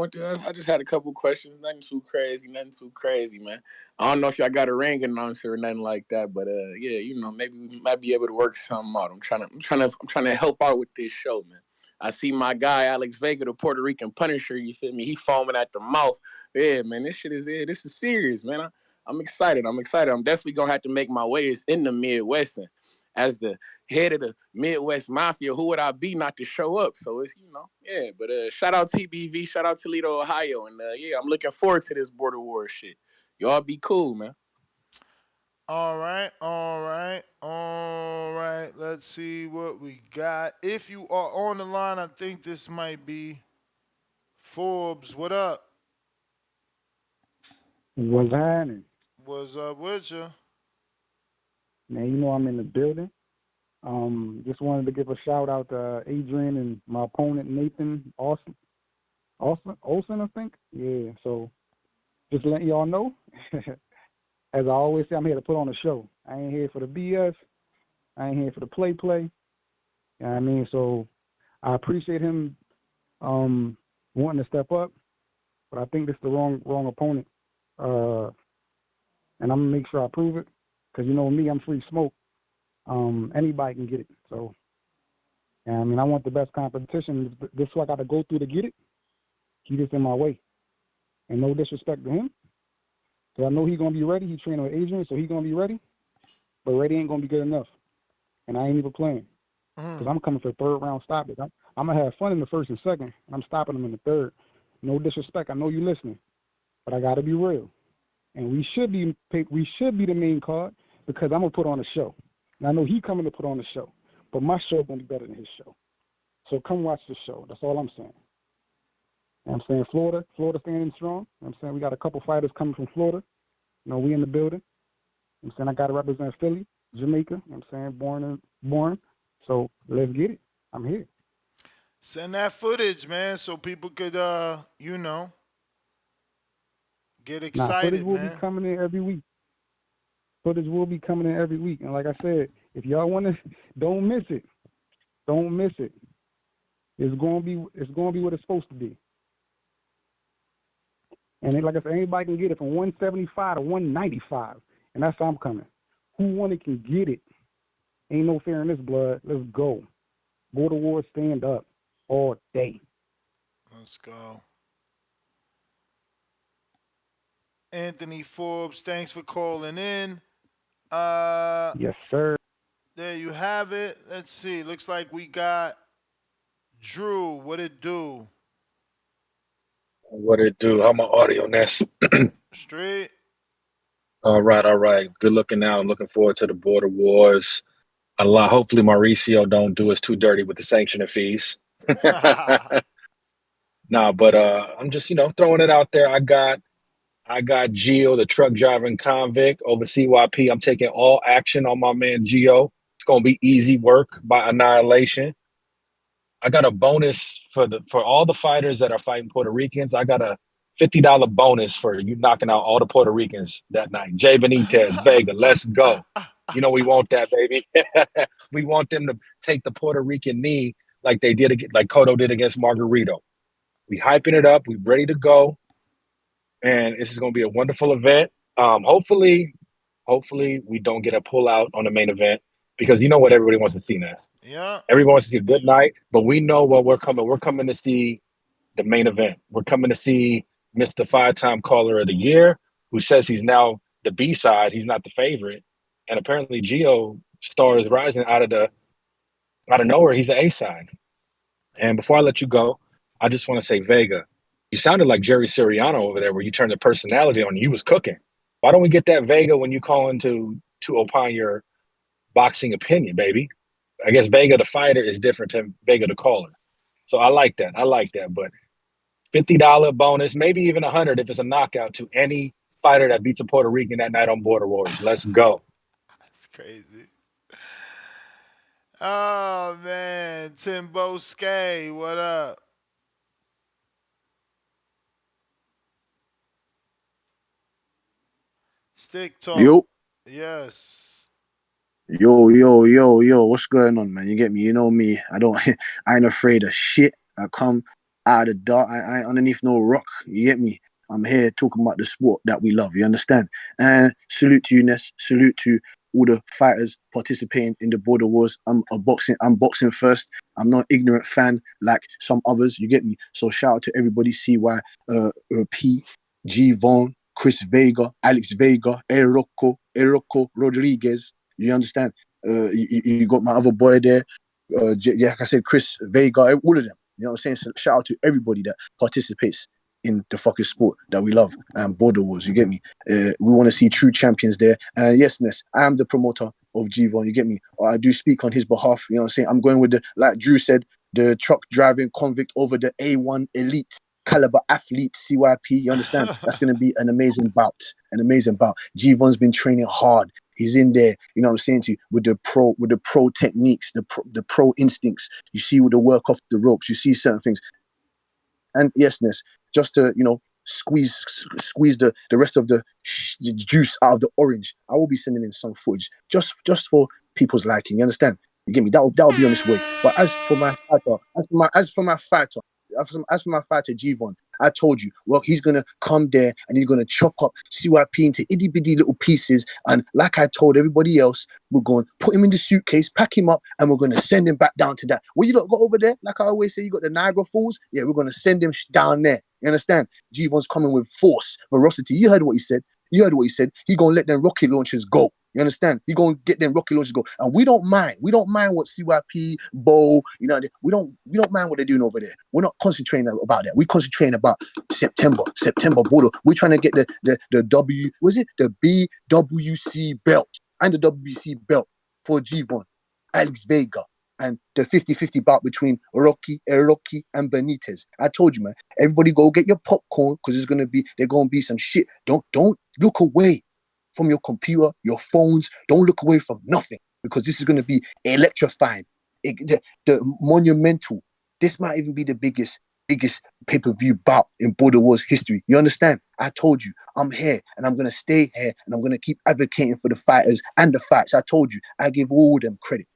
had a couple questions. Nothing too crazy, man. I don't know if y'all got a ring announcer or nothing like that, but yeah, maybe we might be able to work something out. I'm trying to help out with this show, man. I see my guy Alex Vega, the Puerto Rican Punisher. You feel me? He foaming at the mouth. Yeah, man, this is serious, man. I'm excited. I'm definitely gonna have to make my way in the Midwest, and as the head of the Midwest Mafia, who would I be not to show up? So it's, yeah. But shout out TBV, shout out Toledo, Ohio, and yeah, I'm looking forward to this border war shit. Y'all be cool, man. All right. Let's see what we got. If you are on the line, I think this might be Forbes. What up? What's happening? What's up with you? Man, I'm in the building. Just wanted to give a shout out to Adrian and my opponent Nathan Olsen, I think. Yeah, so just letting y'all know. As I always say, I'm here to put on a show. I ain't here for the BS. I ain't here for the play. You know what I mean? So I appreciate him wanting to step up, but I think this is the wrong opponent. And I'm gonna make sure I prove it, because me, I'm free smoke. Anybody can get it. So, I want the best competition. This is what I got to go through to get it. He just in my way, and no disrespect to him. So I know he's gonna be ready. He's training with Adrian, so he's gonna be ready. But ready ain't gonna be good enough, and I ain't even playing, because I'm coming for third round stoppage. I'm gonna have fun in the first and second, and I'm stopping him in the third. No disrespect. I know you listening, but I got to be real. And we should be the main card, because I'm gonna put on a show. And I know he coming to put on a show, but my show gonna be better than his show. So come watch the show. That's all I'm saying. You know what I'm saying? Florida standing strong. You know what I'm saying? We got a couple fighters coming from Florida. We in the building. You know what I'm saying? I got to represent Philly, Jamaica. You know what I'm saying? Born. So let's get it. I'm here. Send that footage, man, so people could get excited, footage will man. be coming in every week. And like I said, if y'all want to, don't miss it. It's gonna be what it's supposed to be. And like I said, anybody can get it from 175 to 195, and that's how I'm coming. Who want it can get it. Ain't no fear in this blood. Let's go. Border Wars, stand up all day. Let's go. Anthony Forbes, thanks for calling in. Yes, sir. There you have it. Let's see. Looks like we got Drew. What it do? What it do? How my audio, Ness? Straight. All right, all right. Good looking out. I'm looking forward to the Border Wars a lot. Hopefully Mauricio don't do us too dirty with the sanctioning fees. Nah, but I'm just, throwing it out there. I got Gio, the truck driving convict, over CYP. I'm taking all action on my man Gio. It's gonna be easy work by annihilation. I got a bonus for all the fighters that are fighting Puerto Ricans. I got a $50 bonus for you knocking out all the Puerto Ricans that night. Jay Benitez, Vega, let's go. You know we want that, baby. We want them to take the Puerto Rican knee like they did, like Cotto did against Margarito. We hyping it up. We ready to go, and this is going to be a wonderful event. Hopefully we don't get a pullout on the main event because you know what everybody wants to see now. Yeah. Everyone wants to see a good night, but we know what we're coming. We're coming to see the main event. We're coming to see Mr. Five-time Caller of the Year, who says he's now the B side. He's not the favorite, and apparently Gio star is rising out of nowhere. He's the A side. And before I let you go, I just want to say, Vega, you sounded like Jerry Siriano over there, where you turned the personality on. You was cooking. Why don't we get that Vega when you call in to opine your boxing opinion, baby? I guess Vega the fighter is different than Vega the caller. So I like that. But $50 bonus, maybe even $100 if it's a knockout to any fighter that beats a Puerto Rican that night on Border Wars. Let's go. That's crazy. Oh man, Timbo Skay, what up? Stick talk. Yo, Yes. yo, what's going on, man? You get me? You know me. I ain't afraid of shit. I come out of the dark. I ain't underneath no rock. You get me? I'm here talking about the sport that we love. You understand? And salute to you, Ness. Salute to all the fighters participating in the Border Wars. I'm boxing first. I'm not an ignorant fan like some others. You get me? So shout out to everybody. P, G Von, Chris Vega, Alex Vega, Erocco Rodriguez. You understand? You got my other boy there. Like I said, Chris Vega, all of them. You know what I'm saying? So shout out to everybody that participates in the fucking sport that we love and Border Wars. You get me? We want to see true champions there. And yes, Ness, I am the promoter of Gvon. You get me? I do speak on his behalf. You know what I'm saying? I'm going with like Drew said, the truck driving convict over the A1 elite caliber athlete CYP. You understand? That's going to be an amazing bout. Gvon's been training hard. He's in there, you know what I'm saying to you, with the pro techniques, the pro instincts. You see with the work off the ropes, you see certain things. And yes, Ness, just to, squeeze the rest of the juice out of the orange, I will be sending in some footage just for people's liking. You understand? You get me? That'll be on its way. But as for my fighter, Gvon, I told you, well, he's gonna come there and he's gonna chop up CYP into itty bitty little pieces. And like I told everybody else, we're going to put him in the suitcase, pack him up, and we're gonna send him back down to that. What you got over there? Like I always say, you got the Niagara Falls. Yeah, we're gonna send him down there. You understand? Gvon's coming with force, ferocity. You heard what he said. He gonna let them rocket launchers go. You understand? He gonna get them rocket launchers go, and we don't mind. We don't mind what CYP, Bo, we don't mind what they're doing over there. We're not concentrating about that. We're concentrating about September border. We're trying to get the BWC belt and the WBC belt for Gvon, Alex Vega, and the 50-50 bout between Rocky and Benitez. I told you, man. Everybody go get your popcorn because there's gonna be some shit. Don't look away from your computer, your phones. Don't look away from nothing because this is going to be electrifying. The monumental. This might even be the biggest pay-per-view bout in Border Wars history. You understand? I told you, I'm here and I'm going to stay here and I'm going to keep advocating for the fighters and the fights. I told you, I give all them credit.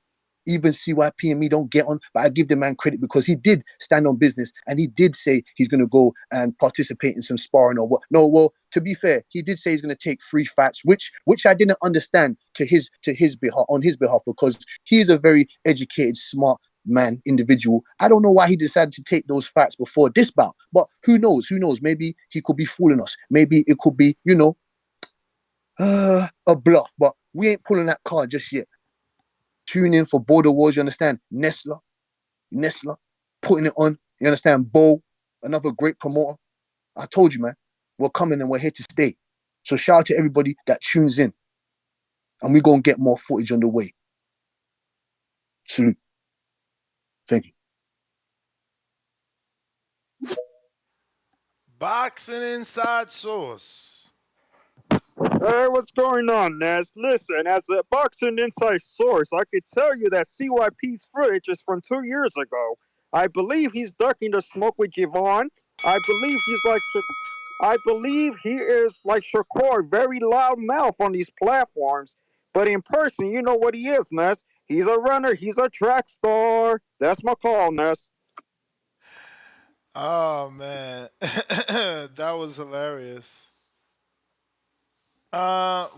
Even CYP and me don't get on, but I give the man credit because he did stand on business and he did say he's going to go and participate in some sparring or what. No, well, to be fair, he did say he's going to take 3 fights, which I didn't understand on his behalf because he's a very educated, smart man, individual. I don't know why he decided to take those fights before this bout, but who knows? Maybe he could be fooling us. Maybe it could be, a bluff, but we ain't pulling that card just yet. Tune in for Border Wars, you understand? Nestler, putting it on, you understand? Bo, another great promoter. I told you, man, we're coming and we're here to stay. So shout out to everybody that tunes in. And we're going to get more footage on the way. Salute. Thank you. Boxing Inside Source. Hey, what's going on, Ness? Listen, as a boxing inside source, I could tell you that CYP's footage is from 2 years ago. I believe he's ducking the smoke with Javon. I believe he is like Shakur, very loud mouth on these platforms. But in person, you know what he is, Ness. He's a runner. He's a track star. That's my call, Ness. Oh man, that was hilarious.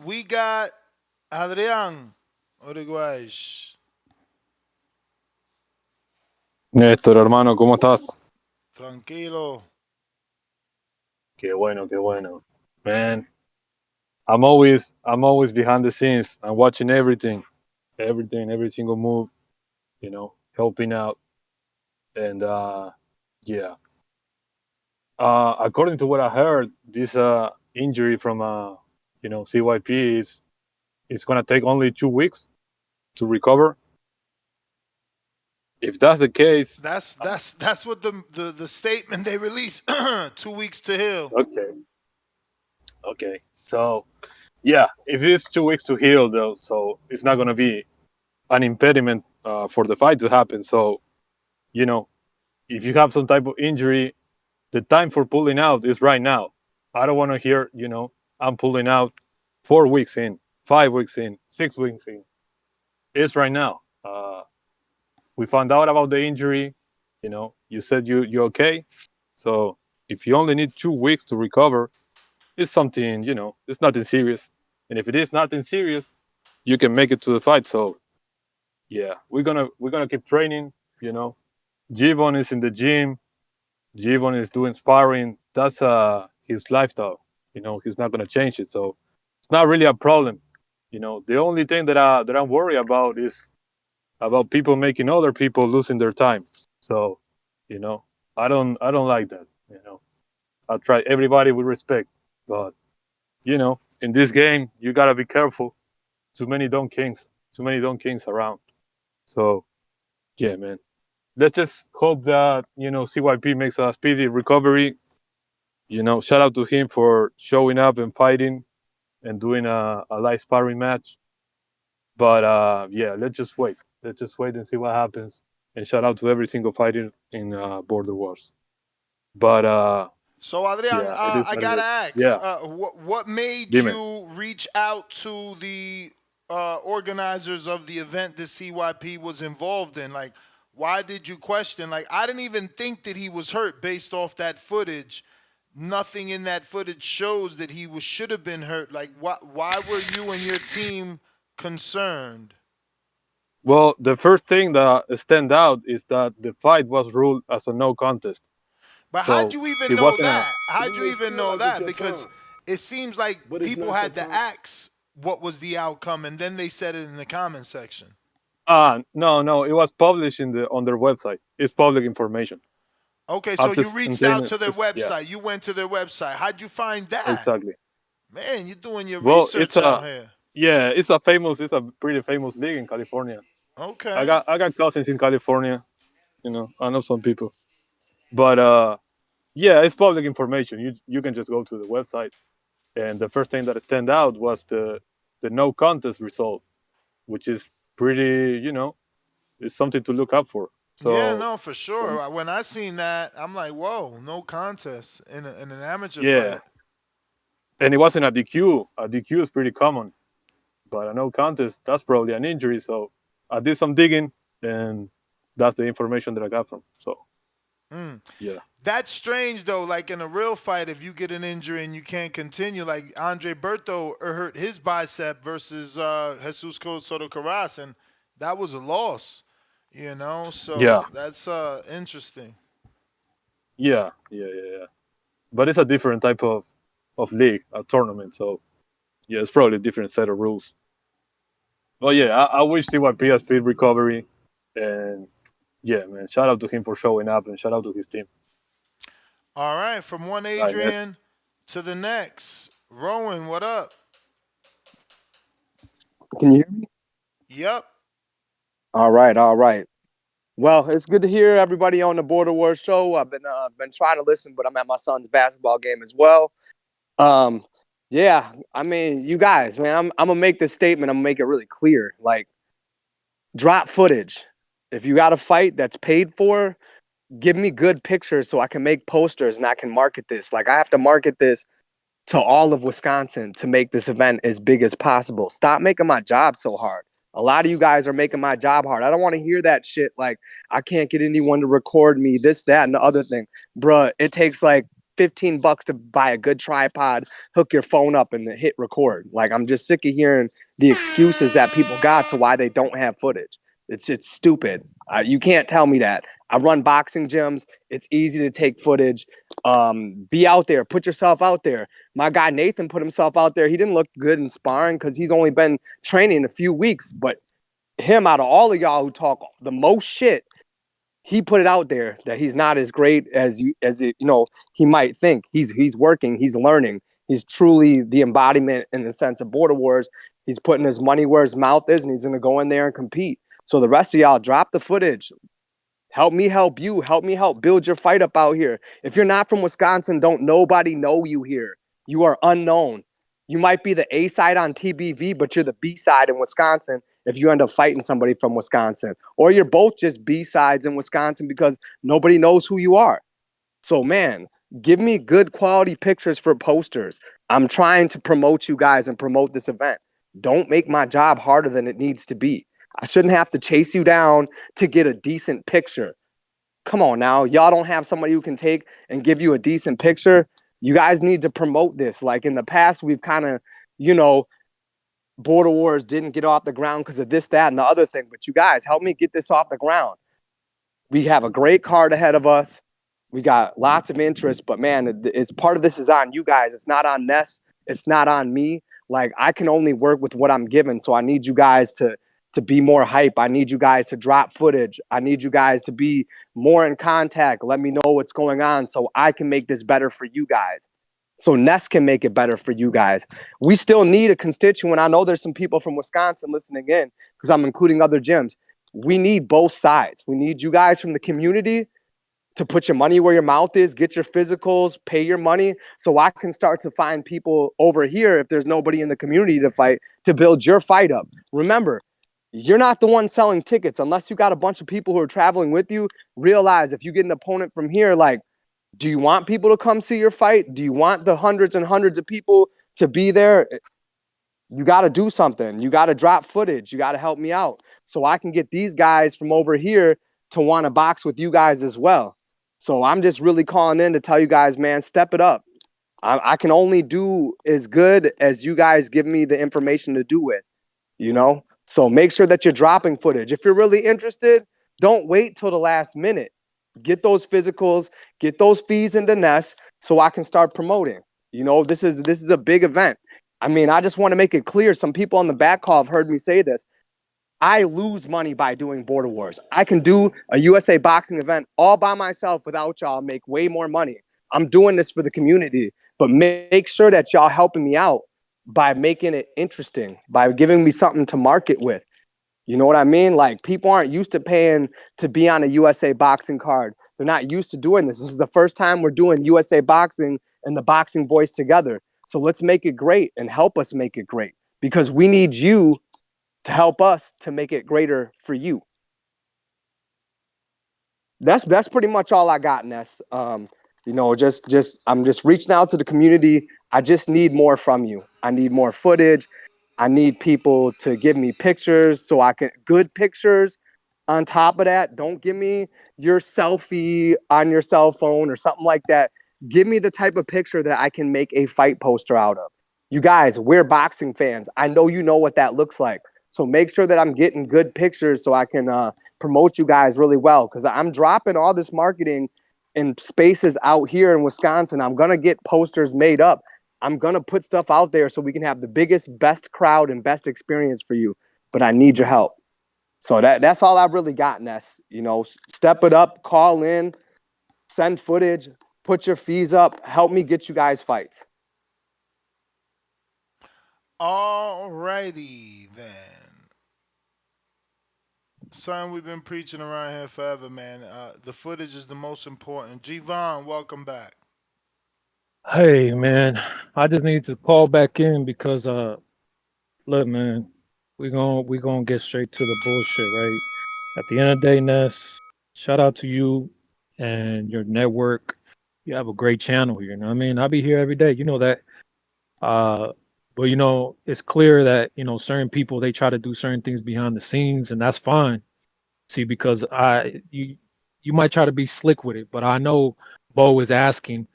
We got Adrián Uruguay. Néstor, hermano, ¿cómo estás? Tranquilo. Qué bueno, qué bueno. Man, I'm always behind the scenes. I'm watching everything, every single move, helping out. And yeah. According to what I heard, this injury from CYP is gonna take only 2 weeks to recover. If that's the case, That's what the statement they released. 2 weeks to heal. okay. So yeah, if it's 2 weeks to heal though, so it's not gonna be an impediment for the fight to happen. So, if you have some type of injury, the time for pulling out is right now. I don't want to hear, I'm pulling out 4 weeks in, 5 weeks in, 6 weeks in. It's right now. We found out about the injury. You said you're okay. So if you only need 2 weeks to recover, it's something, it's nothing serious. And if it is nothing serious, you can make it to the fight. So yeah, we're gonna keep training. Jivon is in the gym. Jivon is doing sparring. That's his lifestyle. He's not gonna change it. So it's not really a problem. The only thing that I'm worried about is about people making other people losing their time. So, I don't like that. I try everybody with respect, but in this game you gotta be careful. Too many Don Kings around. So yeah, man. Let's just hope that CYP makes a speedy recovery. Shout out to him for showing up and fighting and doing a live sparring match. But yeah, let's just wait. Let's just wait and see what happens. And shout out to every single fighter in Border Wars. But So Adrian, yeah, it is I what it gotta is. ask, Yeah, what made dime. you reach out to the organizers of the event that CYP was involved in? Like, why did you question? Like, I didn't even think that he was hurt based off that footage. Nothing in that footage shows that he should have been hurt. Like, why were you and your team concerned? Well, the first thing that stand out is that the fight was ruled as a no contest. But how'd So you even it know wasn't a. that? How'd you even know that? Because it seems like people had to ask what was the outcome, and then they said it in the comment section. No, it was published on their website. It's public information. Okay, so you reached out to their Yeah, website. You went to their website. How'd you find that? exactly. Man, you're doing your Well, it's research out here. it's a pretty famous league in California. I Okay. got cousins in California. I know some people, but yeah, it's public information. You can just go to the website, and the first thing that stand out was the no contest result, which is pretty, it's something to look up for. Yeah, So no, for sure. When I seen that, I'm like, whoa, no contest in an amateur yeah, fight. and it wasn't a DQ. A DQ is pretty common, but a no contest, that's probably an injury. So I did some digging, and that's the information that I got from. So Mm. yeah, That's strange though. Like in a real fight, if you get an injury and you can't continue, like Andre Berto hurt his bicep versus Jesus Soto Caras, and that was a loss. So yeah, that's interesting. yeah. But it's a different type of league, a tournament. So yeah, it's probably a different set of rules. But yeah, I wish CYP a speed recovery, and yeah, man, shout out to him for showing up, and shout out to his team. All right, from one All right, Adrian to the next. Rowan, what up? Can you hear me? Yep. All right, all right. Well, it's good to hear everybody on the Border Wars show. I've been trying to listen, but I'm at my son's basketball game as well. Um, yeah, I mean, you guys, man, I'm gonna make this statement. I'm gonna make it really clear. Like, drop footage. If you got a fight that's paid for, give me good pictures so I can make posters and I can market this. Like, I have to market this to all of Wisconsin to make this event as big as possible. Stop making my job so hard. A lot of you guys are making my job hard. I don't want to hear that shit. Like, I can't get anyone to record me, this, that, and the other thing. Bruh, it takes like $15 to buy a good tripod, hook your phone up, and hit record. Like, I'm just sick of hearing the excuses that people got to why they don't have footage. It's stupid. You can't tell me that. I run boxing gyms. It's easy to take footage. Be out there. Put yourself out there. My guy Nathan put himself out there. He didn't look good in sparring because he's only been training a few weeks. But him, out of all of y'all who talk the most shit, he put it out there that he's not as great as he might think. He's working. He's learning. He's truly the embodiment in the sense of Border Wars. He's putting his money where his mouth is, and he's going to go in there and compete. So the rest of y'all, drop the footage. Help me help you. Help me help build your fight up out here. If you're not from Wisconsin, don't nobody know you here. You are unknown. You might be the A side on TBV, but you're the B side in Wisconsin if you end up fighting somebody from Wisconsin. Or you're both just B sides in Wisconsin because nobody knows who you are. So, man, give me good quality pictures for posters. I'm trying to promote you guys and promote this event. Don't make my job harder than it needs to be. I shouldn't have to chase you down to get a decent picture. Come on now. Y'all don't have somebody who can take and give you a decent picture. You guys need to promote this. Like in the past, we've kind of, Border Wars didn't get off the ground because of this, that, and the other thing. But you guys, help me get this off the ground. We have a great card ahead of us. We got lots of interest, but man, it's part of this is on you guys. It's not on Ness. It's not on me. Like, I can only work with what I'm given. So I need you guys to be more hype. I need you guys to drop footage. I need you guys to be more in contact. Let me know what's going on so I can make this better for you guys. So Ness can make it better for you guys. We still need a constituent. I know there's some people from Wisconsin listening in because I'm including other gyms. We need both sides. We need you guys from the community to put your money where your mouth is, get your physicals, pay your money, so I can start to find people over here if there's nobody in the community to fight, to build your fight up. Remember, you're not the one selling tickets. Unless you got a bunch of people who are traveling with you, realize if you get an opponent from here, like, do you want people to come see your fight? Do you want the hundreds and hundreds of people to be there? You got to do something. You got to drop footage. You got to help me out so I can get these guys from over here to want to box with you guys as well. So I'm just really calling in to tell you guys, man, step it up. I can only do as good as you guys give me the information to do with, So make sure that you're dropping footage. If you're really interested, don't wait till the last minute. Get those physicals, get those fees into Ness so I can start promoting. This is a big event. I mean, I just want to make it clear. Some people on the back call have heard me say this. I lose money by doing Border Wars. I can do a USA boxing event all by myself without y'all, make way more money. I'm doing this for the community, but make sure that y'all helping me out by making it interesting, by giving me something to market with. You know what I mean? Like, people aren't used to paying to be on a USA boxing card. They're not used to doing this. This is the first time we're doing USA boxing and the Boxing Voice together. So let's make it great and help us make it great, because we need you to help us to make it greater for you. That's pretty much all I got, Ness. I'm just reaching out to the community. I just need more from you. I need more footage. I need people to give me pictures so I can good pictures. On top of that, don't give me your selfie on your cell phone or something like that. Give me the type of picture that I can make a fight poster out of. You guys, we're boxing fans. I know you know what that looks like. So make sure that I'm getting good pictures so I can promote you guys really well, because I'm dropping all this marketing in spaces out here in Wisconsin. I'm going to get posters made up. I'm going to put stuff out there so we can have the biggest, best crowd and best experience for you. But I need your help. So that's all I've really got, Ness. Step it up, call in, send footage, put your fees up, help me get you guys fights. Alrighty then. Son, we've been preaching around here forever, man. The footage is the most important. G-Von, welcome back. Hey man, I just need to call back in because look man, we gonna get straight to the bullshit, right? At the end of the day, Ness, shout out to you and your network. You have a great channel here, you know what I mean? I'll be here every day, you know that. Uh but it's clear that, certain people they try to do certain things behind the scenes and that's fine. See, because you might try to be slick with it, but I know Bo is asking,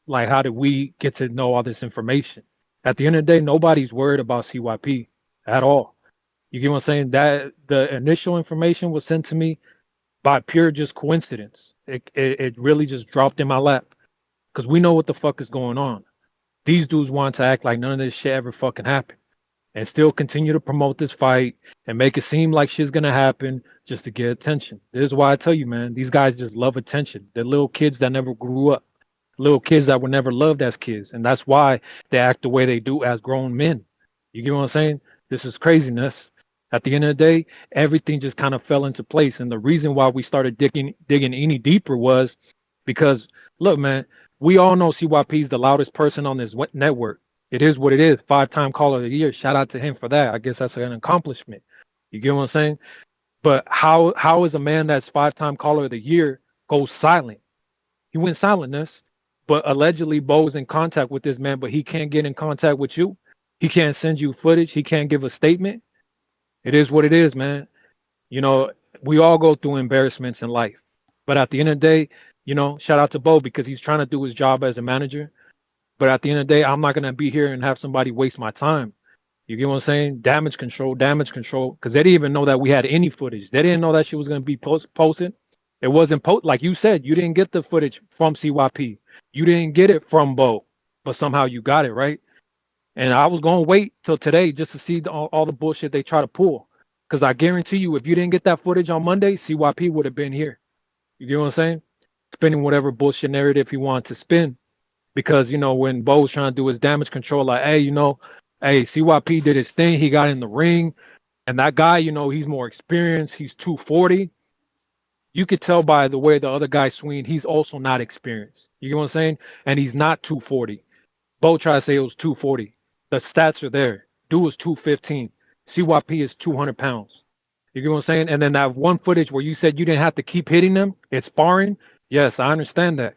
like, how did we get to know all this information? At the end of the day, nobody's worried about CYP at all. You get what I'm saying? That the initial information was sent to me by pure just coincidence. It really just dropped in my lap because we know what the fuck is going on. These dudes want to act like none of this shit ever fucking happened and still continue to promote this fight and make it seem like shit's gonna happen just to get attention. This is why I tell you, man, these guys just love attention. They're little kids that never grew up, little kids that were never loved as kids, and that's why they act the way they do as grown men. You get what I'm saying? This is craziness. At the end of the day, everything just kind of fell into place, and the reason why we started digging any deeper was because, look, man, we all know CYP is the loudest person on this network. It is what it is. 5-time caller of the year. Shout out to him for that. I guess that's an accomplishment. You get what I'm saying? But how is a man that's 5-time caller of the year goes silent? He went silentness, but allegedly Bo is in contact with this man, but he can't get in contact with you. He can't send you footage. He can't give a statement. It is what it is, man. You know, we all go through embarrassments in life. But at the end of the day, shout out to Bo because he's trying to do his job as a manager. But at the end of the day, I'm not going to be here and have somebody waste my time. You get what I'm saying? Damage control, because they didn't even know that we had any footage. They didn't know that shit was going to be posted. It wasn't like you said, you didn't get the footage from CYP. You didn't get it from Bo, but somehow you got it, right? And I was going to wait till today just to see all the bullshit they try to pull. Because I guarantee you, if you didn't get that footage on Monday, CYP would have been here. You get what I'm saying? Spinning whatever bullshit narrative he wanted to spin. Because, when Bo was trying to do his damage control, like, hey, CYP did his thing. He got in the ring. And that guy, he's more experienced. He's 240. You could tell by the way the other guy swing, he's also not experienced. You get what I'm saying? And he's not 240. Bo tried to say it was 240. The stats are there. Dude was 215. CYP is 200 pounds. You get what I'm saying? And then that one footage where you said you didn't have to keep hitting them, it's sparring. Yes, I understand that.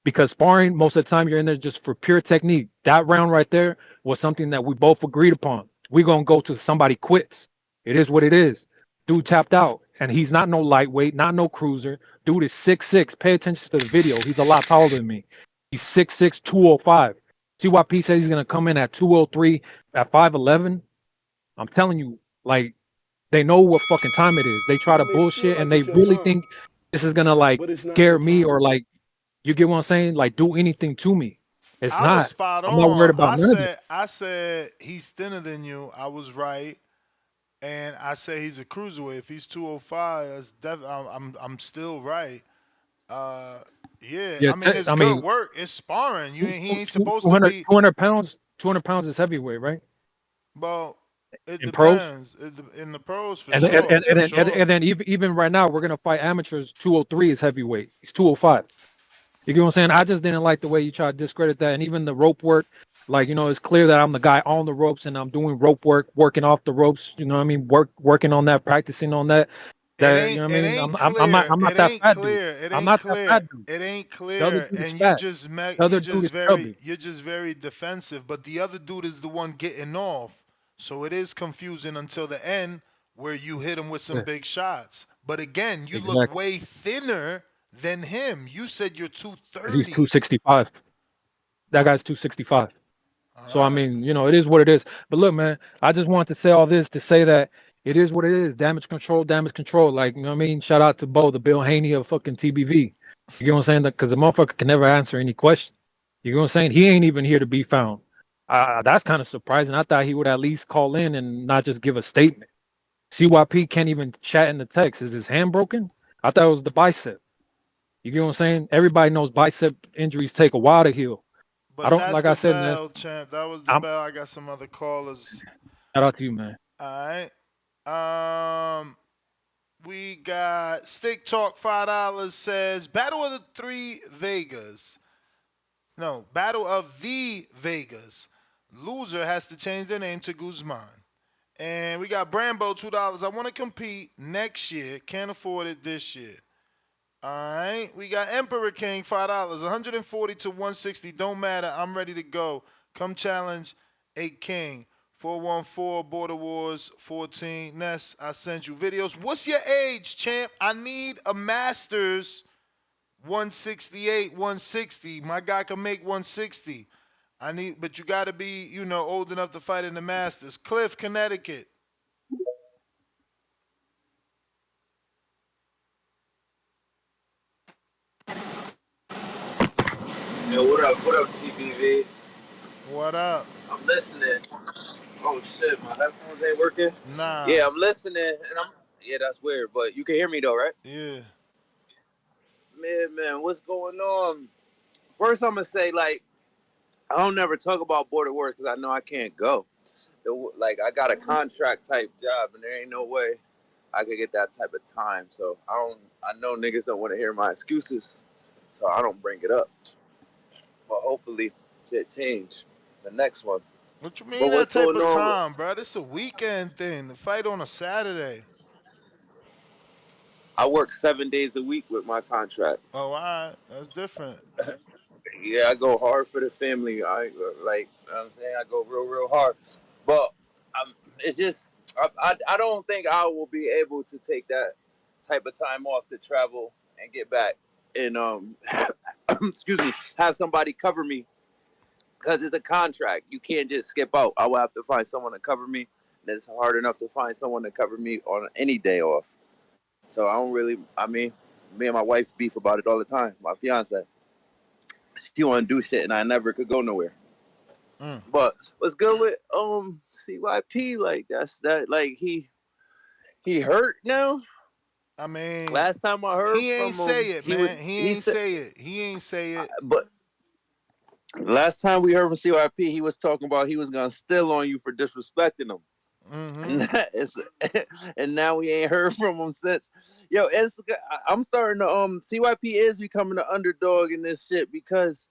Because sparring, most of the time you're in there just for pure technique. That round right there was something that we both agreed upon. We're going to go to somebody quits. It is what it is. Dude tapped out. And he's not no lightweight, not no cruiser. Dude is 6'6". Pay attention to the video. He's a lot taller than me. He's 6'6", 205. CYP says he's going to come in at 203 at 5'11". I'm telling you, like, they know what fucking time it is. They try to bullshit and they really think this is going to, like, scare me or, like, you get what I'm saying? Like, do anything to me. It's I was not. spot I'm not worried on. about none of it. I said he's thinner than you. I was right. And I say he's a cruiserweight. If he's 205, I'm still right. Uh, yeah, Yeah, I mean it's I good mean, work. It's sparring. He ain't supposed to 200, be. 200 pounds. 200 pounds is heavyweight, right? Well, it In pros. depends. In the pros, for And then, sure, for sure. and then even right now, we're gonna fight amateurs. 203 is heavyweight. He's 205. You get what I'm saying? I just didn't like the way you try to discredit that, and even the rope work. Like, it's clear that I'm the guy on the ropes, and I'm doing rope work, working off the ropes. You know what I mean? Working on that, practicing on that. That, you know what I It mean? ain't I'm not clear. I'm not It that ain't fat dude. clear. It I'm ain't not that clear. fat dude. It ain't The other clear. dude is And fat. The other dude is chubby. you're just very defensive. But the other dude is the one getting off. So it is confusing until the end where you hit him with some Yeah, big shots. But again, you look exactly. way thinner than him. You said you're Because he's 230. 265. That guy's 265. All So I right. mean, it is what it is. But look, man, I just want to say all this to say that it is what it is. Damage control, damage control. Like, you know what I mean? Shout out to Bo, the Bill Haney of fucking TBV. You get what I'm saying? Because the motherfucker can never answer any question. You get what I'm saying? He ain't even here to be found. That's kind of surprising. I thought he would at least call in and not just give a statement. CYP can't even chat in the text. Is his hand broken? I thought it was the bicep. You get what I'm saying? Everybody knows bicep injuries take a while to heal. I But don't that's like I the said, Ness. bell, champ. That was the I'm bell. I got some other callers. shout out to you, man. All right. We got Stick Talk $5 says Battle of the Three Vegas. No, Battle of the Vegas. Loser has to change their name to Guzman. And we got Brambo $2. I want to compete next year. Can't afford it this year. All right. We got Emperor King $5. 140 to 160. Don't matter. I'm ready to go. Come challenge a king. 414 Border Wars 14. Ness, I sent you videos. What's your age, champ? I need a Masters 168, 160. My guy can make 160. But you got to be, old enough to fight in the Masters. Cliff, Connecticut. Yo, what up, TBV? What up? I'm listening. Oh shit, my headphones ain't working. Nah. Yeah, I'm listening, and yeah, that's weird, but you can hear me though, right? Yeah. Man, what's going on? First, I'm gonna say like I don't never talk about border wars because I know I can't go. Like I got a contract type job, and there ain't no way I could get that type of time. So I know niggas don't want to hear my excuses, so I don't bring it up. But hopefully, shit change. The next one. What you But mean that what's type going of on? time, bro? This a weekend thing. The fight on a Saturday. I work 7 days a week with my contract. Oh, all right. That's different. Yeah, I go hard for the family. Like, you know what I'm saying, I go real hard. But it's just, I don't think I will be able to take that type of time off to travel and get back and excuse me, have somebody cover me because it's a contract. You can't just skip out. I will have to find someone to cover me. And it's hard enough to find someone to cover me on any day off. So I don't really. I mean, me and my wife beef about it all the time. My fiance, she want to do shit, and I never could go nowhere. But what's good with CYP? Like that. Like he hurt now. I mean, last time I heard he ain't from say him, it, he was man. He he ain't said. say it. He ain't say it. But last time we heard from CYP, he was talking about he was gonna steal on you for disrespecting him. And now we ain't heard from him since. Yo, I'm starting to CYP is becoming an underdog in this shit because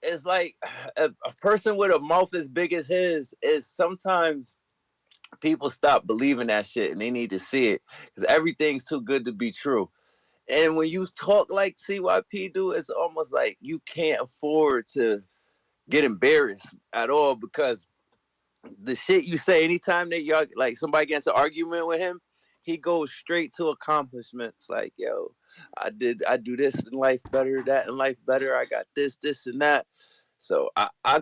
it's like a person with a mouth as big as his is sometimes people stop believing that shit and they need to see it because everything's too good to be true. And when you talk like CYP do, it's almost like you can't afford to get embarrassed at all because the shit you say anytime that y'all like somebody gets an argument with him, he goes straight to accomplishments. Like, yo, I do this in life better, that in life better. I got this, and that. So I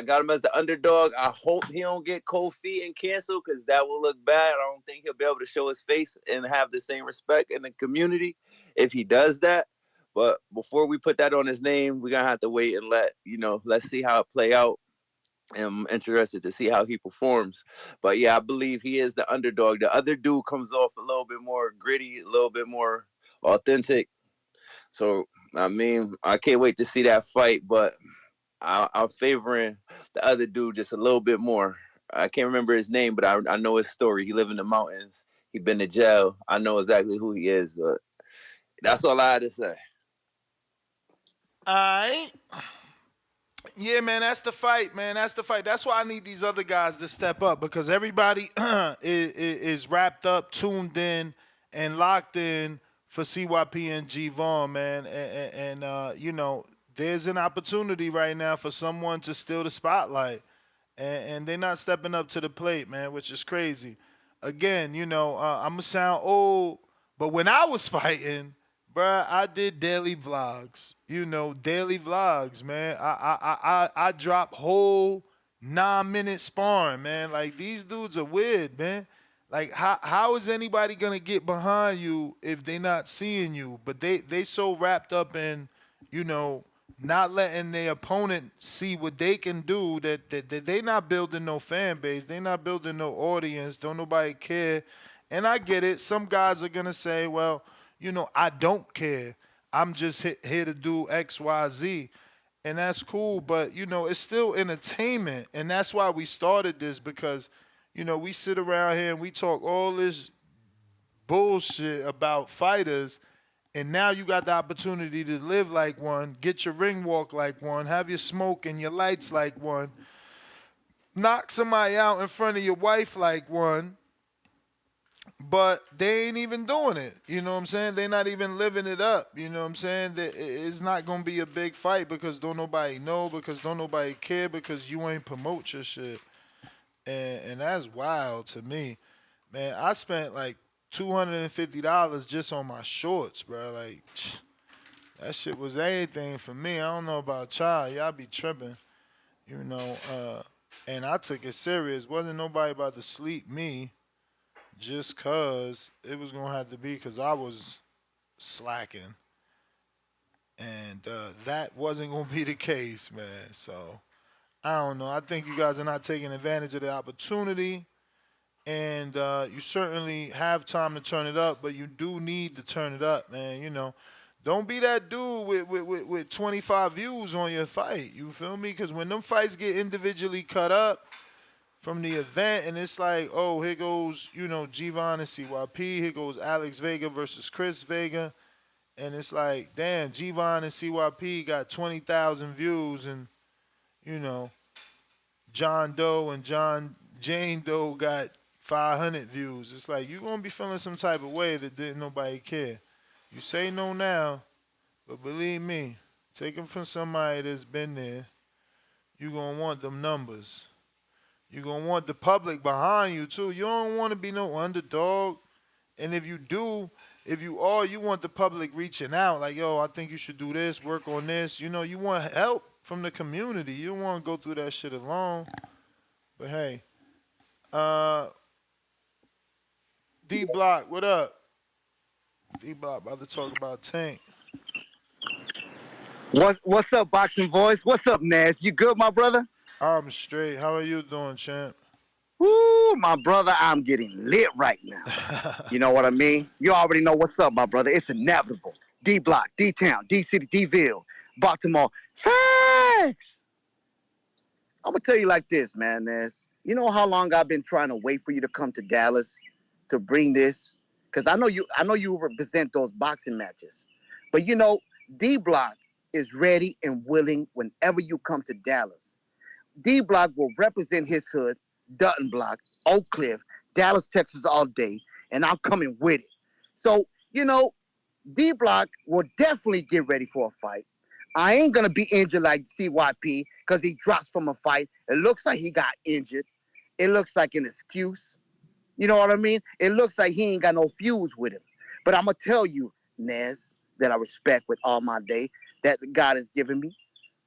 got him as the underdog. I hope he don't get cold feet and cancel because that will look bad. I don't think he'll be able to show his face and have the same respect in the community if he does that. But before we put that on his name, we're gonna have to wait and let's see how it play out. I'm interested to see how he performs. But yeah, I believe he is the underdog. The other dude comes off a little bit more gritty, a little bit more authentic. So I mean, I can't wait to see that fight, but I'm favoring the other dude just a little bit more. I can't remember his name, but I know his story. He live in the mountains. He been to jail. I know exactly who he is. But that's all I had to say. All right. Yeah, man, that's the fight, man. That's the fight. That's why I need these other guys to step up because everybody is wrapped up, tuned in, and locked in for CYP and G Vaughn, man. And there's an opportunity right now for someone to steal the spotlight, and they're not stepping up to the plate, man, which is crazy. Again, I'm gonna sound old, but when I was fighting, bruh, I did daily vlogs. Daily vlogs, man. I drop whole 9-minute sparring, man. Like these dudes are weird, man. Like how is anybody gonna get behind you if they not seeing you? But they so wrapped up in, you know, not letting their opponent see what they can do that they not building no fan base. They not building no audience. Don't nobody care. And I get it. Some guys are gonna say, well, I don't care. I'm just here to do X, Y, Z. and that's cool. But you know, it's still entertainment, and that's why we started this because, you know, we sit around here and we talk all this bullshit about fighters, and now you got the opportunity to live like one, get your ring walk like one, have your smoke and your lights like one, knock somebody out in front of your wife like one, but they ain't even doing it. You know what I'm saying? They're not even living it up. You know what I'm saying? It's not gonna be a big fight because don't nobody know, because don't nobody care, because you ain't promote your shit. And that's wild to me. Man, I spent like $250 just on my shorts, bro. Like that shit was everything for me. I don't know about y'all be tripping, you know. And I took it serious. Wasn't nobody about to sleep me just cause it was gonna have to be cause I was slacking, and that wasn't gonna be the case, man. So I don't know. I think you guys are not taking advantage of the opportunity, and you certainly have time to turn it up, but you do need to turn it up, man. You know, don't be that dude with 25 views on your fight. You feel me? Because when them fights get individually cut up from the event, and it's like, oh, here goes, you know, Gvon and CYP. Here goes Alex Vega versus Chris Vega. And it's like, damn, Gvon and CYP got 20,000 views, and, you know, John Doe and Jane Doe got 500 views. It's like, you're going to be feeling some type of way that didn't nobody care. You say no now, but believe me, take them from somebody that's been there. You're going to want them numbers. You're going to want the public behind you, too. You don't want to be no underdog. And if you do, if you are, you want the public reaching out. Like, yo, I think you should do this, work on this. You know, you want help from the community. You don't want to go through that shit alone. But, hey, D-Block, what up? D-Block about to talk about Tank. What's up, Boxing Voice? What's up, Nash? You good, my brother? I'm straight. How are you doing, champ? Woo, my brother, I'm getting lit right now. You know what I mean? You already know what's up, my brother. It's inevitable. D-Block, D-Town, D-City, D-Ville, Baltimore. Facts! I'm going to tell you like this, man, Nash. You know how long I've been trying to wait for you to come to Dallas to bring this? Because I know you represent those boxing matches. But, you know, D-Block is ready and willing whenever you come to Dallas. D-Block will represent his hood, Dutton Block, Oak Cliff, Dallas, Texas all day, and I'm coming with it. So, you know, D-Block will definitely get ready for a fight. I ain't going to be injured like CYP because he drops from a fight. It looks like he got injured. It looks like an excuse. You know what I mean? It looks like he ain't got no fuse with him. But I'm going to tell you, Nez, that I respect with all my day, that God has given me,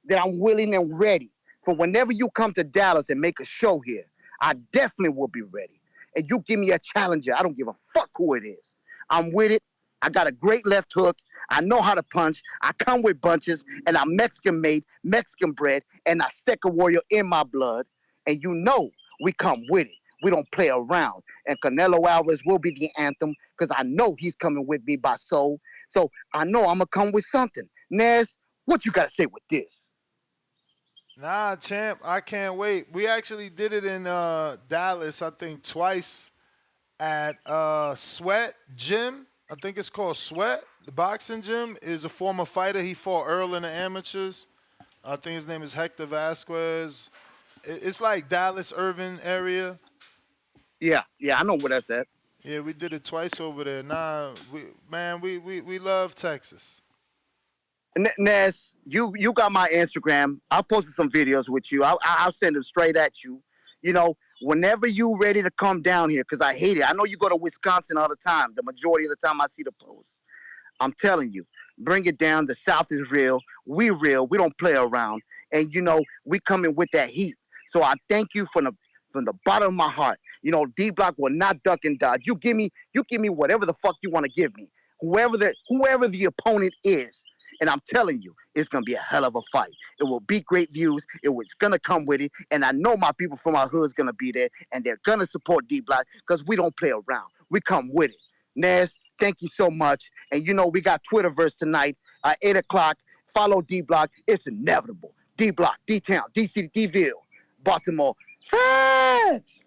that I'm willing and ready for whenever you come to Dallas and make a show here. I definitely will be ready. And you give me a challenger, I don't give a fuck who it is. I'm with it. I got a great left hook. I know how to punch. I come with bunches, and I'm Mexican made, Mexican bred, and I stick a warrior in my blood. And you know we come with it. We don't play around. And Canelo Alvarez will be the anthem because I know he's coming with me by soul. So I know I'm going to come with something. Nez, what you got to say with this? Nah, champ, I can't wait. We actually did it in Dallas, I think, twice at Sweat Gym. I think it's called Sweat. The boxing gym is a former fighter. He fought Earl in the amateurs. I think his name is Hector Vasquez. It's like Dallas, Irving area. Yeah, I know where that's at. Yeah, we did it twice over there. Nah, we love Texas. Ness, you got my Instagram. I'll post some videos with you. I'll send them straight at you. You know, whenever you ready to come down here, because I hate it. I know you go to Wisconsin all the time. The majority of the time I see the posts. I'm telling you, bring it down. The South is real. We real. We don't play around. And, you know, we coming with that heat. So I thank you from the bottom of my heart. You know, D-Block will not duck and dodge. You give me whatever the fuck you want to give me. Whoever the opponent is. And I'm telling you, it's going to be a hell of a fight. It will be great views. It's going to come with it. And I know my people from our hood is going to be there. And they're going to support D-Block because we don't play around. We come with it. Nez, thank you so much. And, you know, we got Twitterverse tonight, 8 o'clock. Follow D Block. It's inevitable. D Block, D Town, D City, D-Ville, Baltimore. Feds!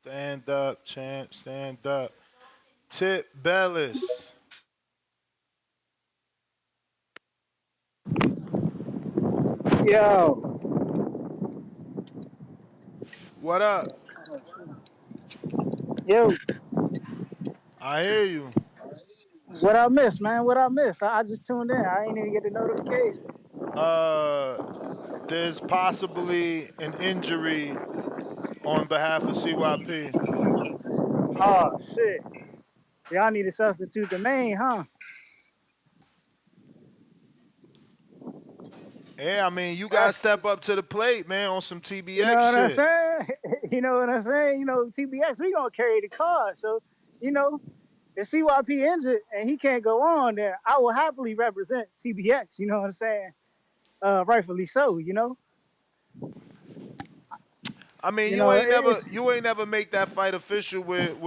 Stand up, champ. Stand up. Tip Bellis. Yo, What up? yo, I hear you. what I miss, man? What I miss? I just tuned in. I ain't even get the notification. Uh, there's possibly an injury on behalf of CYP. Oh shit, y'all need to substitute the main, huh? Yeah, I mean, you gotta step up to the plate, man, on some You know TBX what I'm shit. saying? You know what I'm saying? You know, TBX, we gonna carry the card. So, you know, if CYP injured and he can't go on there, I will happily represent TBX. You know what I'm saying? Rightfully so. You know. I mean, You know, it's you ain't never make that fight official with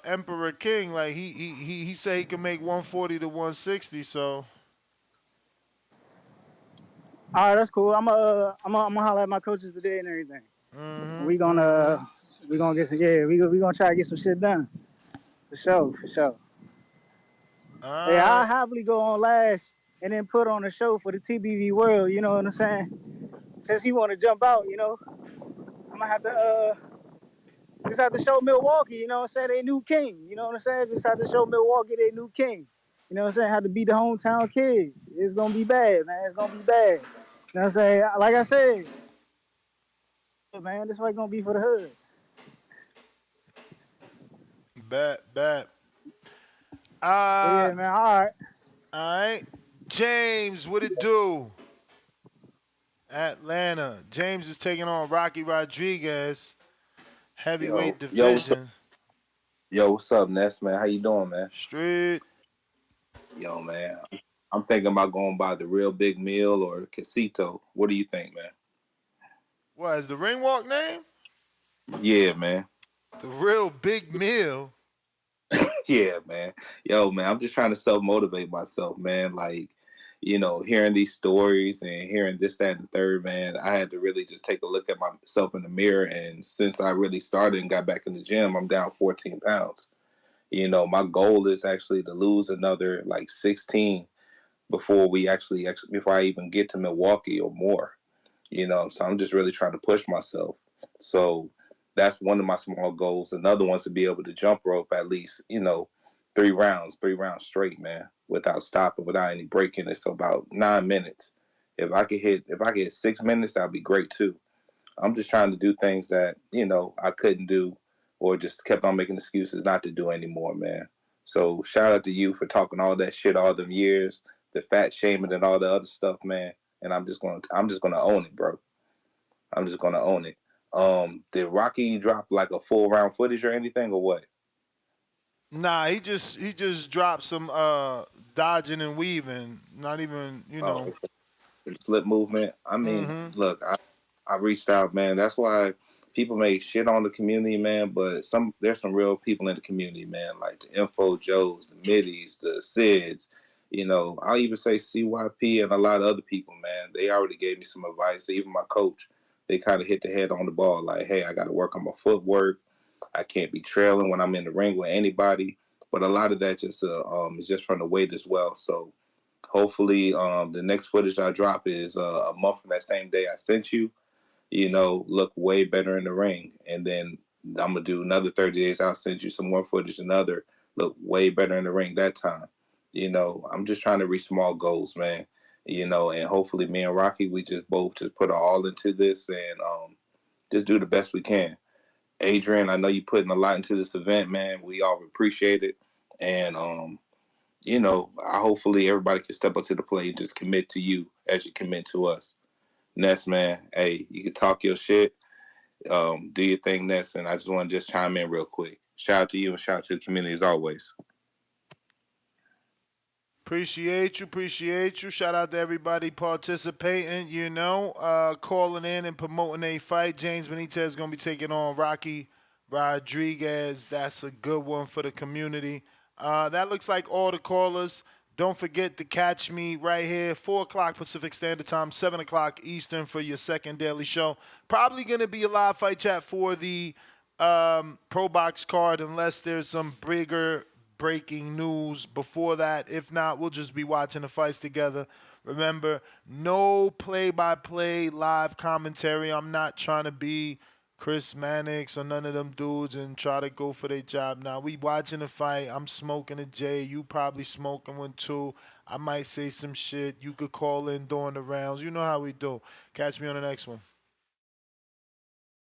Emperor King. Like he said he can make 140 to 160. So all right. That's cool. I'm gonna holler at my coaches today and everything. We gonna get some. Yeah, we gonna try to get some shit done for sure. For sure. all Hey, I'll right, happily go on last and then put on a show for the TBV world. You know what I'm saying? Since he want to jump out, you know, I'm gonna have to just have to show Milwaukee. You know what I'm saying? They new king. You know what I'm saying? Just have to show Milwaukee they new king. You know what I'm saying? Have to beat the hometown kids. It's gonna be bad, man. It's gonna be bad. You know what I'm saying? Like I said, man, this fight gonna be for the hood. bet. But yeah, man. All right. All right, James, what it do? Atlanta. James is taking on Rocky Rodriguez, heavyweight Yo, what's up? division. Yo, what's up, Ness, man? How you doing, man? Street. Yo, man. I'm thinking about going by the Real Big Meal or Casito. What do you think, man? What is the ring walk name? Yeah, man. The Real Big Meal. Yeah, man. Yo, man, I'm just trying to self-motivate myself, man. Like, hearing these stories and hearing this, that, and the third, man, I had to really just take a look at myself in the mirror. And since I really started and got back in the gym, I'm down 14 pounds. My goal is actually to lose another like 16 before before I even get to Milwaukee or more. So I'm just really trying to push myself. So that's one of my small goals. Another one's to be able to jump rope at least 3 rounds straight, man, without stopping, without any breaking. It's about 9 minutes. If I could hit 6 minutes, that'd be great too. I'm just trying to do things that I couldn't do, or just kept on making excuses not to do anymore, man. So shout out to you for talking all that shit all them years, the fat shaming and all the other stuff, man. And I'm just gonna own it, bro. I'm just gonna own it. Did Rocky drop like a full round footage or anything, or what? Nah, he just dropped some dodging and weaving. Not even, you Oh, know. slip movement. I mean, Mm-hmm. look, I reached out, man. That's why people make shit on the community, man. But there's some real people in the community, man. Like the Info Joes, the Middies, the Sids. I'll even say CYP and a lot of other people, man. They already gave me some advice. Even my coach, they kind of hit the head on the ball. Like, hey, I got to work on my footwork. I can't be trailing when I'm in the ring with anybody. But a lot of that just is just from the weight as well. So hopefully, the next footage I drop is a month from that same day I sent you. Look way better in the ring, and then I'm gonna do another 30 days. I'll send you some more footage, another look way better in the ring that time. I'm just trying to reach small goals, man. And hopefully, me and Rocky, we just both just put our all into this and just do the best we can. Adrian, I know you putting a lot into this event, man. We all appreciate it, and I hopefully everybody can step up to the plate and just commit to you as you commit to us. Ness, man, hey, you can talk your shit, do your thing, Ness, and I just want to just chime in real quick. Shout out to you and shout out to the community as always. Appreciate you. Shout out to everybody participating, calling in and promoting a fight. James Benitez is going to be taking on Rocky Rodriguez. That's a good one for the community. That looks like all the callers. Don't forget to catch me right here, 4 o'clock Pacific Standard Time, 7 o'clock Eastern for your second daily show. Probably going to be a live fight chat for the Pro Box card unless there's some bigger breaking news before that. If not, we'll just be watching the fights together. Remember, no play-by-play live commentary. I'm not trying to be Chris Mannix or none of them dudes and try to go for their job. Now, we watching the fight. I'm smoking a J. You probably smoking one too. I might say some shit. You could call in during the rounds. You know how we do. Catch me on the next one.